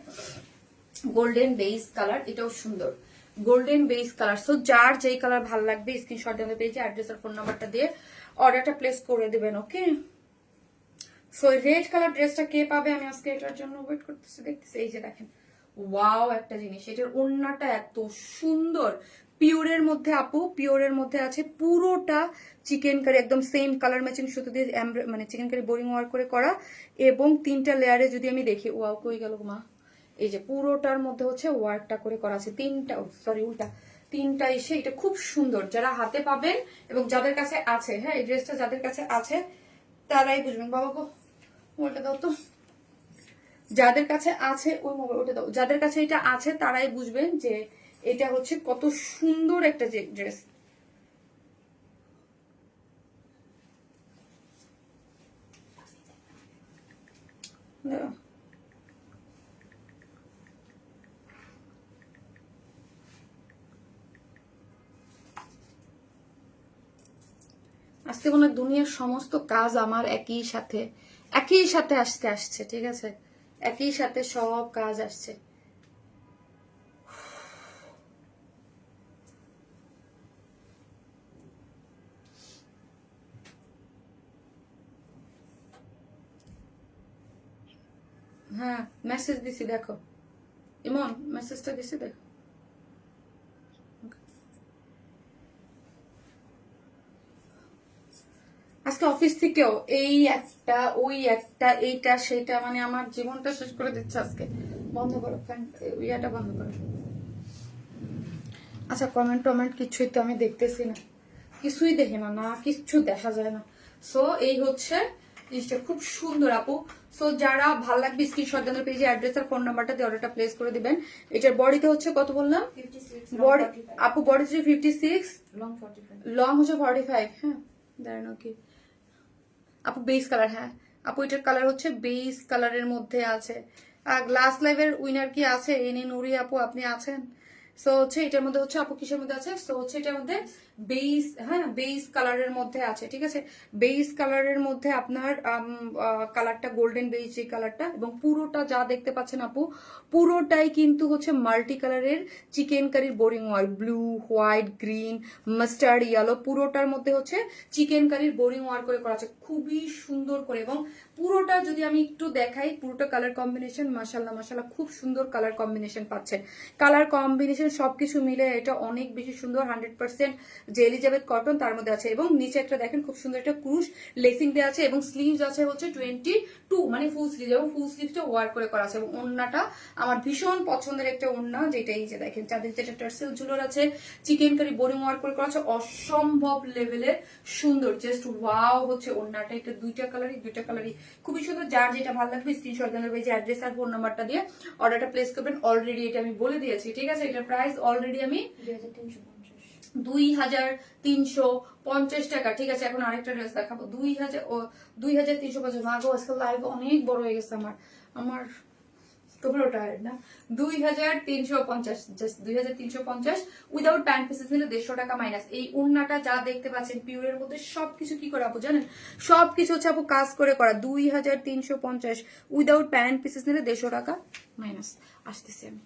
golden base colour, এটাও সুন্দর, গোল্ডেন বেস কালার। সো যার যেই কালার ভালো লাগবে স্ক্রিনশট দিয়ে পেয়েছে অ্যাড্রেস আর ফোন নাম্বারটা দিয়ে অর্ডারটা প্লেস করে দিবেন। ওকে, সো রেড কালার ড্রেসটা কে পাবে, আমি আজকে এটার জন্য ওয়েট করতেছি, দেখতেছি। এই যে দেখেন, ওয়াও একটা জিনিস, এটার ওড়নাটা এত সুন্দর, পিওরের মধ্যে আপু, পিওরের মধ্যে আছে। পুরোটা চিকেন কারি একদম সেম কালার ম্যাচিং সুতো দিয়ে মানে চিকেন কারি বোরিং ওয়ার্ক করে করা। এবং 3টা লেয়ারে যদি আমি দেখি, ওয়াও কই গেল মা, এই যে পুরোটার মধ্যে হচ্ছে ওয়ার্কটা করে করা আছে। 3টা, সরি উল্টা, 3টা এসে, এটা খুব সুন্দর। যারা হাতে পাবেন এবং যাদের কাছে আছে, হ্যাঁ এই ড্রেসটা যাদের কাছে আছে তারাই বুঝবেন। বাবা গো মোবাইলটা দাও তো, যাদের কাছে আছে ওই মোবাইল ওটা দাও, যাদের কাছে এটা আছে তারাই বুঝবেন যে এটা হচ্ছে কত সুন্দর একটা ড্রেস। আজকে মনে হয় দুনিয়ার সমস্ত কাজ আমার একই সাথে আসছে, ঠিক আছে, একই সাথে সব কাজ আসছে। হ্যাঁ মেসেজ দিছি দেখো, ইমন মেসেজটা দিছি দেখো। আজকে অফিস থেকেও এই একটা ওই একটা এইটা সেটা, মানে আমার জীবনটা শেষ করে দিচ্ছে আজকে। বন্ধ করো ফ্যান, ইয়াটা বন্ধ করো। আচ্ছা কমেন্ট কিছুই তো আমি দেখতেছি না, কিছুই দেখি না, না কিচ্ছু দেখা যায় না। সো এই হচ্ছে জিনিসটা, খুব সুন্দর আপু। সো যারা ভালো লাগবে স্ক্রিনশট দেন, পেজে অ্যাড্রেস আর ফোন নাম্বারটা দিয়ে অর্ডারটা প্লেস করে দিবেন। এটার বডিতে হচ্ছে কত বললাম, 56 বডি আপু বডি হচ্ছে 56, লং 45 লং হচ্ছে 45। হ্যাঁ দাঁড়ান ওকে আপু, বেস কালার, হ্যাঁ আপু এটার কালার হচ্ছে বেস কালারের মধ্যে আছে। আর গ্লাস লাইভের উইনার কি আছে, এনে নুরি আপু আপনি আছেন? সো হচ্ছে এটার মধ্যে হচ্ছে আপু কিসের মধ্যে আছে, সো হচ্ছে এটার মধ্যে বেস, হ্যাঁ বেস কালারের মধ্যে আছে, ঠিক আছে। বেস কালারের মধ্যে আপনার কালারটা গোল্ডেন বেস যে কালারটা, এবং পুরোটা যা দেখতে পাচ্ছেন আপু পুরোটাই কিন্তু হচ্ছে মাল্টি কালারের চিকেন কারির boring work, blue white green mustard yellow, পুরোটার মধ্যে হচ্ছে চিকেন কারির বোরিং ওয়ার্ক করে করা আছে খুবই সুন্দর করে। এবং পুরোটা যদি আমি একটু দেখাই, পুরোটা কালার কম্বিনেশন মাশাল্লাহ মাশাল্লাহ খুব সুন্দর কালার কম্বিনেশন পাচ্ছেন। কালার কম্বিনেশন সবকিছু মিলে এটা অনেক বেশি সুন্দর। 100% যে এলিজাবেথ কটন তার মধ্যে আছে, এবং নিচে একটা দেখেন খুব সুন্দর একটা ক্রুশ লেসিং দেওয়া আছে, এবং স্লিভস আছে হচ্ছে 22, মানে ফুল স্লিভ, এবং ফুল স্লিভটা ওয়ার্ক করে করা আছে। এবং ওড়নাটা আমার ভীষণ পছন্দের একটা ওড়না, যেটা এই যে দেখেন চাঁদের যেটা টার্সেল ঝুলোর আছে, চিকেন কারি বোরিং ওয়ার্ক করে করা আছে, অসম্ভব লেভেলের সুন্দর, জাস্ট ওয়াও হচ্ছে ওড়নাটা। এটা দুইটা কালারই খুবই সুন্দর। যার যেটা ভালো লাগবে স্ক্রিনশট দেন, যে অ্যাড্রেস আর ফোন নাম্বারটা দিয়ে অর্ডারটা প্লেস করবেন। অলরেডি এটা আমি বলে দিয়েছি, ঠিক আছে, এটার প্রাইস অলরেডি আমি 2350 টাকা, ঠিক আছে। এখন আরেকটা ড্রেস দেখাবো 2350। মাগো আজকাল লাইভ অনেক বড় হয়ে গেছে আমার তোমরা টায়ার্ড না। 2350, জাস্ট 2350 উইদাউট প্যান্ট পিসেস নিলে 150 টাকা মাইনাস। এই ওড়নাটা যা দেখতে পাচ্ছেন পিওরের মধ্যে সবকিছু কি করে আপু জানেন, সবকিছু হচ্ছে আপু কাজ করে করা। 2350 উইদাউট প্যান্ট পিসেস নিলে 150 টাকা মাইনাস। আসতেছি আমি।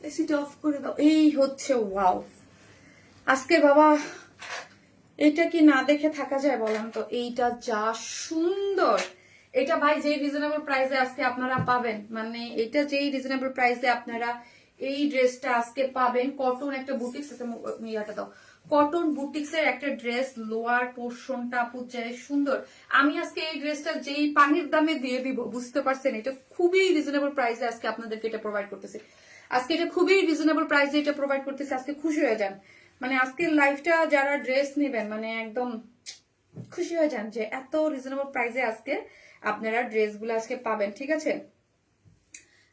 এসিটা অফ করে দাও। এই হচ্ছে ওয়াও আজকে বাবা, এটা কি না দেখে থাকা যায় বলেন তো? এইটা যা সুন্দর, এটা ভাই যে রিজনেবল প্রাইসে আজকে আপনারা পাবেন, মানে এটা যেই রিজনেবল প্রাইসে আপনারা এই ড্রেসটা আজকে পাবেন। কটন একটা বুটিক্স, ইয়াটা দাও, কটন বুটিক্স এর একটা ড্রেস, লোয়ার পোর্শনটা আপু যায় সুন্দর। আমি আজকে এই ড্রেসটা যেই পানির দামে দিয়ে দিব, বুঝতে পারছেন, এটা খুবই রিজনেবল প্রাইসে আজকে আপনাদেরকে এটা প্রোভাইড করতেছি। আজকে এটা খুবই রিজনেবল প্রাইসে এটা প্রোভাইড করতেছি, আজকে খুশি হয়ে যান। মানে আজকের লাইফটা যারা ড্রেস নেবেন মানে একদম খুশি হয়ে যান যে এত রিজনেবল প্রাইসে আজকে আপনারা ড্রেসগুলো আজকে পাবেন, ঠিক আছে।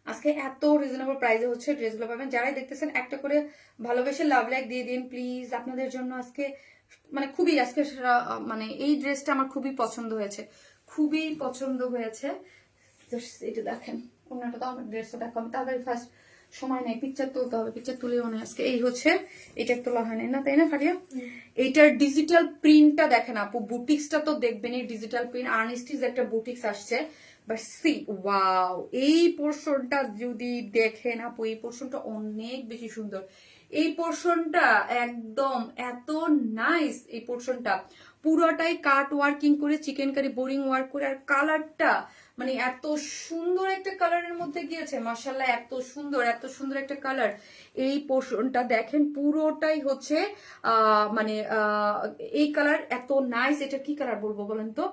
আজকে এত রিজনেবল প্রাইসে হচ্ছে ড্রেসগুলো পাবেন। যারাই দেখতেছেন একটা করে ভালোবেসে লাভ লাইক দিয়ে দিন প্লিজ, আপনাদের জন্য আজকে মানে খুবই আজকে মানে এই ড্রেসটা আমার খুবই পছন্দ হয়েছে, খুবই পছন্দ হয়েছে। এটা দেখেন ওনাটা তো আমার ড্রেসটা দেখো, আমি তাড়াতাড়ি ফার্স্ট সময় নেই, পিকচার তুলতে হবে, পিকচার তুলেও নেই আজকে। এই হচ্ছে এটার তোলা হয়নি না, তাই না ফারিয়া? এইটার ডিজিটাল প্রিন্টটা দেখেন আপু, বুটিক্সটা তো দেখবেন, এই ডিজিটাল প্রিন্ট আর্নিস্টিজ একটা বুটিক্স আসছে, বাট সি ওয়াও, এই পোর্শনটা যদি দেখেন আপু, এই পোর্শনটা অনেক বেশি সুন্দর। এই পোর্শনটা একদম এত নাইস। এই পোর্শনটা পুরোটাই কাট ওয়ার্কিং করে, চিকেন কারি বোরিং ওয়ার্ক করে, আর কালারটা মানে এত সুন্দর একটা কালারের মধ্যে গিয়েছে, মাশাআল্লাহ এত সুন্দর, এত সুন্দর একটা কালার। এই পোর্শনটা দেখেন পুরোটাই হচ্ছে মানে এই কালার এত নাইস। এটা কি কালার বলবো বলেন তো?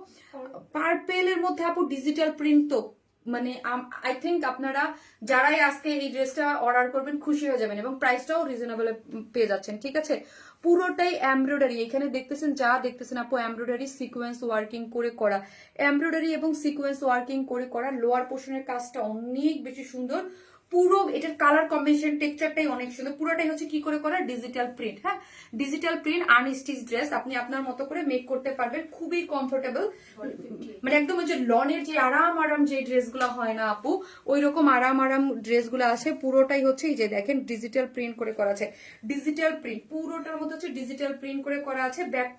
পার্পেলের মধ্যে আপু ডিজিটাল প্রিন্ট তো মানে আই থিঙ্ক আপনারা যারাই আজকে এই ড্রেসটা অর্ডার করবেন খুশি হয়ে যাবেন, এবং প্রাইসটাও রিজনেবল পেয়ে যাচ্ছেন। ঠিক আছে, পুরোটাই এমব্রয়ডারি, এখানে দেখতেছেন যা দেখতেছেন আপু এমব্রয়ডারি সিকোয়েন্স ওয়ার্কিং করে করা, এমব্রয়ডারি এবং সিকোয়েন্স ওয়ার্কিং করে করা। লোয়ার পোর্শনের কাজটা অনেক বেশি সুন্দর। পুরো এটার কালার কম্বিনেশন টেক্সচারটাই অনেক সুন্দর। পুরোটাই হচ্ছে কি করে করা, ডিজিটাল প্রিন্ট। হ্যাঁ, ডিজিটাল প্রিন্ট আনস্টিচ ড্রেস আপনি আপনার মতো করে মেক করতে পারবেন, খুবই কমফোর্টেবল। মানে একদম হচ্ছে লনের যে আরাম আরাম যে ড্রেসগুলো হয় না আপু, ওই রকম আরাম আরাম ড্রেসগুলো আছে। পুরোটাই হচ্ছে এই যে দেখেন ডিজিটাল প্রিন্ট করে করা আছে, ডিজিটাল প্রিন্ট পুরোটার মধ্যে হচ্ছে ডিজিটাল প্রিন্ট করে করা আছে। ব্যাক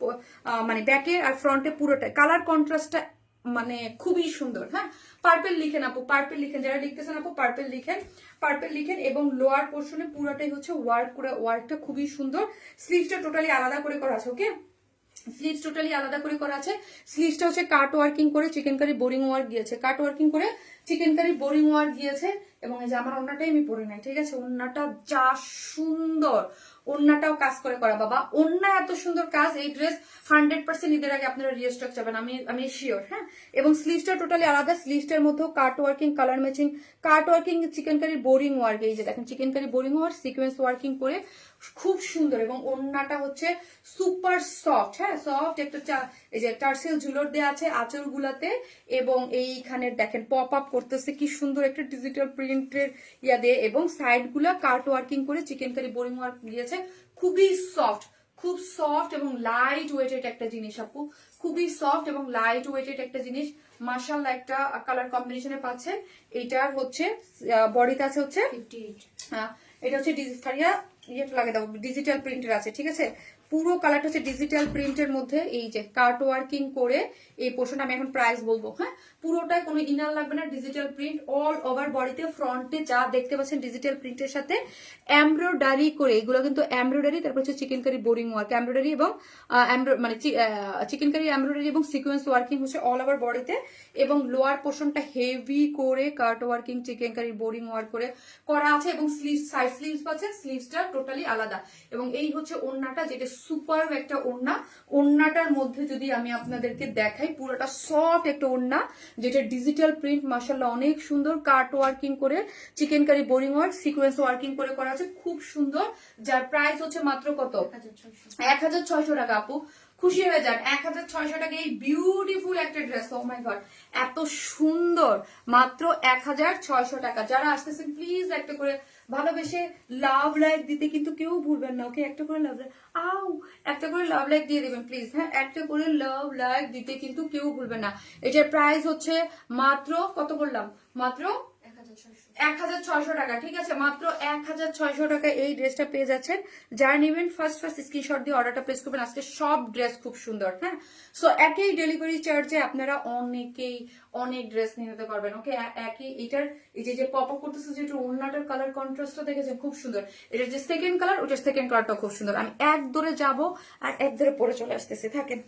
মানে ব্যাকে আর ফ্রন্টে পুরোটাই কালার কন্ট্রাস্টটা মানে খুবই সুন্দর। হ্যাঁ, পার্পেল লিখেন আপু, পার্পেল লিখেন, যারা লিখতেছেন আপু পার্পেল লিখেন, পার্পেল লিখেন। এবং লোয়ার পোর্শনে পুরোটাই হচ্ছে ওয়ার্ক করে, ওয়ার্কটা খুবই সুন্দর। স্লিভসটা টোটালি আলাদা করে করা আছে। ওকে, স্লিভস টোটালি আলাদা করে করা আছে। স্লিভসটা হচ্ছে কাট ওয়ার্কিং করে চিকেন কারি বোরিং ওয়ার্ক গিয়েছে, কাট ওয়ার্কিং করে চিকেন কারি বোরিং ওয়ার্ক গিয়েছে। এবং এই যে আমার ওন্নাটাই আমি পরে নাই, ঠিক আছে, ওন্নাটা যা সুন্দর, ওন্নাটাও কাজ করে করা বাবা, ওন্না এত সুন্দর কাজ। এই ড্রেস 100% ঈদের আগে আপনারা রিস্টক যাবেন, আমি শিওর। হ্যাঁ, এবং স্লিভসটা টোটালি আলাদা, স্লিভসটার মধ্যেও cut working, colour matching cut working, chikankari boring work, এই যে দেখেন chikankari boring work sequence working করে খুব সুন্দর। এবং ওন্নাটা হচ্ছে সুপার সফট। হ্যাঁ, সফট একটা এই যে টার্সেল ঝুলর দেওয়া আছে আঁচল গুলাতে, এবং এইখানে দেখেন পপ আপ করতেছে কি সুন্দর একটা ডিজিটাল প্রিন্টের ইয়া দিয়ে, এবং সাইড গুলা কাট ওয়ার্কিং করে চিকেন কারি বোরিং ওয়ার্ক দিয়েছে। খুবই সফট, খুব সফট এবং লাইট ওয়েটেড একটা জিনিস আপু, খুবই সফট এবং লাইট ওয়েটেড একটা জিনিস। মাশাআল্লাহ একটা কালার কম্বিনেশনে পাচ্ছেন। এটার হচ্ছে বডিতে আছে হচ্ছে 58, এটা হচ্ছে ইয়েটা লাগে দাও, ডিজিটাল প্রিন্টের আছে। ঠিক আছে, পুরো কালারটা হচ্ছে ডিজিটাল প্রিন্টের মধ্যে এই যে কাট ওয়ার্কিং করে এই পোর্শনটা। আমি এখন প্রাইস বলবো। হ্যাঁ, পুরোটাই কোনো ইনার লাগবে না, ডিজিটাল প্রিন্ট অল ওভার বডিতে। ফ্রন্টে যা দেখতে পাচ্ছেন ডিজিটাল প্রিন্টের সাথে এমব্রয়ডারি করে, এগুলো কিন্তু এমব্রয়ডারি, তারপর হচ্ছে chikankari boring work, embroidery এবং মানে চিকেন কারি এমব্রয়ডারি এবং সিকোয়েন্স ওয়ার্কিং হচ্ছে অল ওভার বডিতে। এবং লোয়ার পোর্শনটা হেভি করে cut working chikankari boring work করে করা আছে। এবং স্লিভস, সাইড স্লিভস পাচ্ছেন, স্লিভসটা টোটালি আলাদা। এবং এই হচ্ছে ওড়নাটা, যেটা সুপার একটা ওড়না। ওড়নাটার মধ্যে যদি আমি আপনাদেরকে দেখাই, পুরোটা সফট একটা ওড়না, যেটা ডিজিটাল প্রিন্ট মাশাআল্লাহ অনেক সুন্দর, কাট ওয়ার্কিং করে chikankari boring work sequence working করে করা আছে, খুব সুন্দর। যার প্রাইস হচ্ছে মাত্র কত, 1600 টাকা। আপু খুশি হয়ে যান, 1600 টাকা এই বিউটিফুল একটা ড্রেস। ও মাই গড, এত সুন্দর, মাত্র 1600 টাকা। যারা আসতেছেন প্লিজ একটা করে ভালোবেসে লাভ লাইক দিতে কিন্তু কেউ ভুলবেন না। ওকে, একটা করে লাভ লাইক, একটা করে লাভ লাইক দিয়ে দিবেন প্লিজ। হ্যাঁ, একটা করে লাভ লাইক দিতে কিন্তু কেউ ভুলবেন না। এটার প্রাইস হচ্ছে মাত্র কত বললাম, মাত্র 1600 টাকা। ঠিক আছে, মাত্র 1600 টাকা এই ড্রেসটা পেয়ে যাচ্ছেন। যারা নেবেন ফার্স্ট স্ক্রিনশট দিয়ে অর্ডারটা প্লেস করবেন। আজকে সব ড্রেস খুব সুন্দর। হ্যাঁ, সো একই ডেলিভারি চার্জে আপনারা অনেকেই অনেক ড্রেস নিয়ে নিতে পারবেন। ওকে, একই এটার এই যে পপ আপ করতেছে, যেটা ওড়নাটার কালার কন্ট্রাস্টটা দেখেছেন খুব সুন্দর। এটার যে সেকেন্ড কালার, ওটার সেকেন্ড কালারটা খুব সুন্দর। আমি এক দৌড়ে যাবো আর এক দৌড়ে পরে চলে আসতেছি, থাকেন।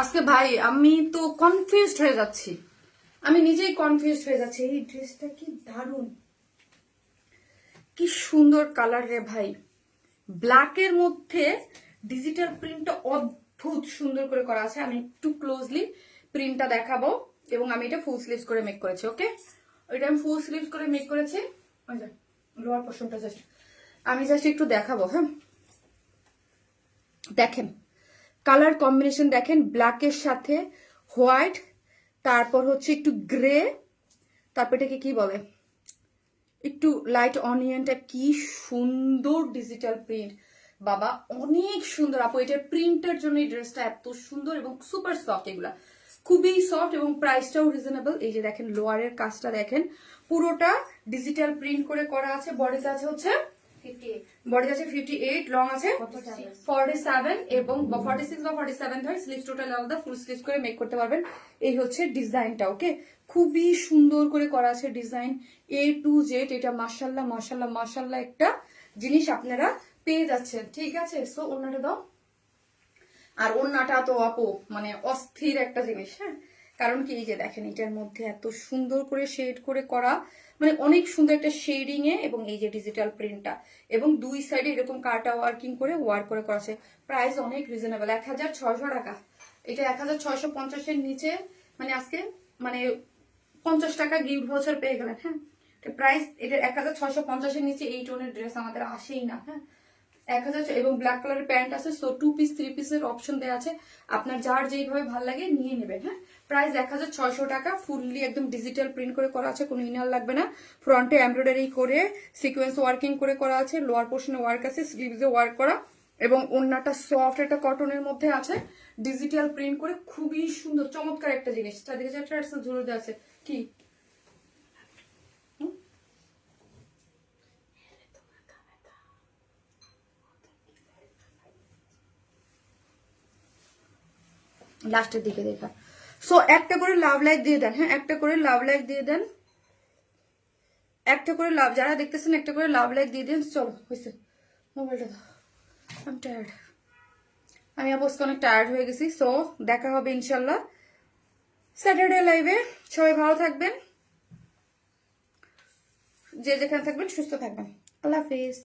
আজকে ভাই আমি তো কনফিউজড হয়ে যাচ্ছি, আমি নিজেই কনফিউজড হয়ে যাচ্ছি। এই ড্রেসটা কি দারুণ, কি সুন্দর কালার রে ভাই, ব্ল্যাকের মধ্যে ডিজিটাল প্রিন্টটা অদ্ভুত সুন্দর করে করা আছে। আমি একটু ক্লোজলি প্রিন্টটা দেখাবো এবং আমি এটা ফুল স্লিভস করে মেক করেছি। ওকে, এটা আমি ফুল স্লিভস করে মেক করেছি। লোয়ার পোর্শনটা জাস্ট আমি জাস্ট একটু দেখাবো। হ্যাঁ, দেখেন কালার কম্বিনেশন দেখেন, ব্ল্যাকের সাথে হোয়াইট, তারপর হচ্ছে একটু গ্রে, তারপর এটাকে কি বলে একটু লাইট অনিয়ন টাইপ, কি সুন্দর ডিজিটাল প্রিন্ট বাবা, অনেক সুন্দর আপু। এটার প্রিন্টের জন্য এই ড্রেসটা এত সুন্দর এবং সুপার সফট, এগুলা খুবই সফট এবং প্রাইসটাও রিজনেবল। এই যে দেখেন লোয়ারের কাজটা দেখেন, পুরোটা ডিজিটাল প্রিন্ট করে করা আছে। বডিতে আছে হচ্ছে 58, লং আছে 47 এবং 46 বা 47 ধরে স্লিভস টোটাল আলাদা, ফুল স্লিভস করে মেক করতে পারবেন। এই হচ্ছে ডিজাইনটা। ওকে, খুবই সুন্দর করে করা আছে ডিজাইন A to Z। এটা মাশাল্লাহ মাশাল্লাহ মাশাল্লাহ একটা জিনিস আপনারা পেয়ে যাচ্ছেন। ঠিক আছে, সো ওন্নাটা দাও। আর ওন্নাটা তো আপু মানে অস্থির একটা জিনিস। হ্যাঁ, কারণ কি এই যে দেখেন এটার মধ্যে এত সুন্দর করে শেড করে করা, মানে অনেক সুন্দর একটা শেডিং এ, এবং এই যে ডিজিটাল প্রিন্টটা এবং দুই সাইডে এরকম কাটা ওয়ার্কিং করে ওয়ার্ক করে করা আছে। প্রাইস অনেক রিজনেবল, 1600 টাকা। এটা 1650 এর নিচে, মানে আজকে মানে 50 টাকা গিফট ভাউচার পেয়ে গেলেন। হ্যাঁ, প্রাইস এটার 1650 এর নিচে এই টোনের ড্রেস আমাদের আসেই না। হ্যাঁ, 1000 এবং ব্ল্যাক কালারের প্যান্ট আছে। সো 2 পিস 3 পিসের অপশন দেওয়া আছে, আপনার যার যেইভাবে ভালো লাগে নিয়ে নেবেন। হ্যাঁ, প্রাইস 1600 টাকা, ফুললি একদম ডিজিটাল প্রিন্ট করে করা আছে, কোনো ইনার লাগবে না। ফ্রন্টে এমব্রয়ডারি করে সিকোয়েন্স ওয়ার্কিং করে করা আছে, লোয়ার পোর্শনে ওয়ার্ক আছে, স্লিভসে ওয়ার্ক করা, এবং ওন্নাটা সফট একটা কটনের মধ্যে আছে, ডিজিটাল প্রিন্ট করে খুবই সুন্দর চমৎকার একটা জিনিস। চারদিকে চারটা ঝুলে দেওয়া আছে। কি লাস্টের দিকে দেখা। সো একটা করে লাভ লাইক দিয়ে দেন। হ্যাঁ, একটা করে লাভ লাইক দিয়ে দেন, একটা করে লাভ, যারা দেখতেছেন একটা করে লাভ লাইক দিয়ে দেন। চলো হয়েছে, মোবাইলটা দাও, আমি টায়ার্ড, আমি অবশ্য অনেক টায়ার্ড হয়ে গেছি। সো দেখা হবে ইনশাল্লাহ স্যাটারডে লাইভে। সবাই ভালো থাকবেন, যে যেখানে থাকবেন সুস্থ থাকবেন। আল্লাহ হাফিজ।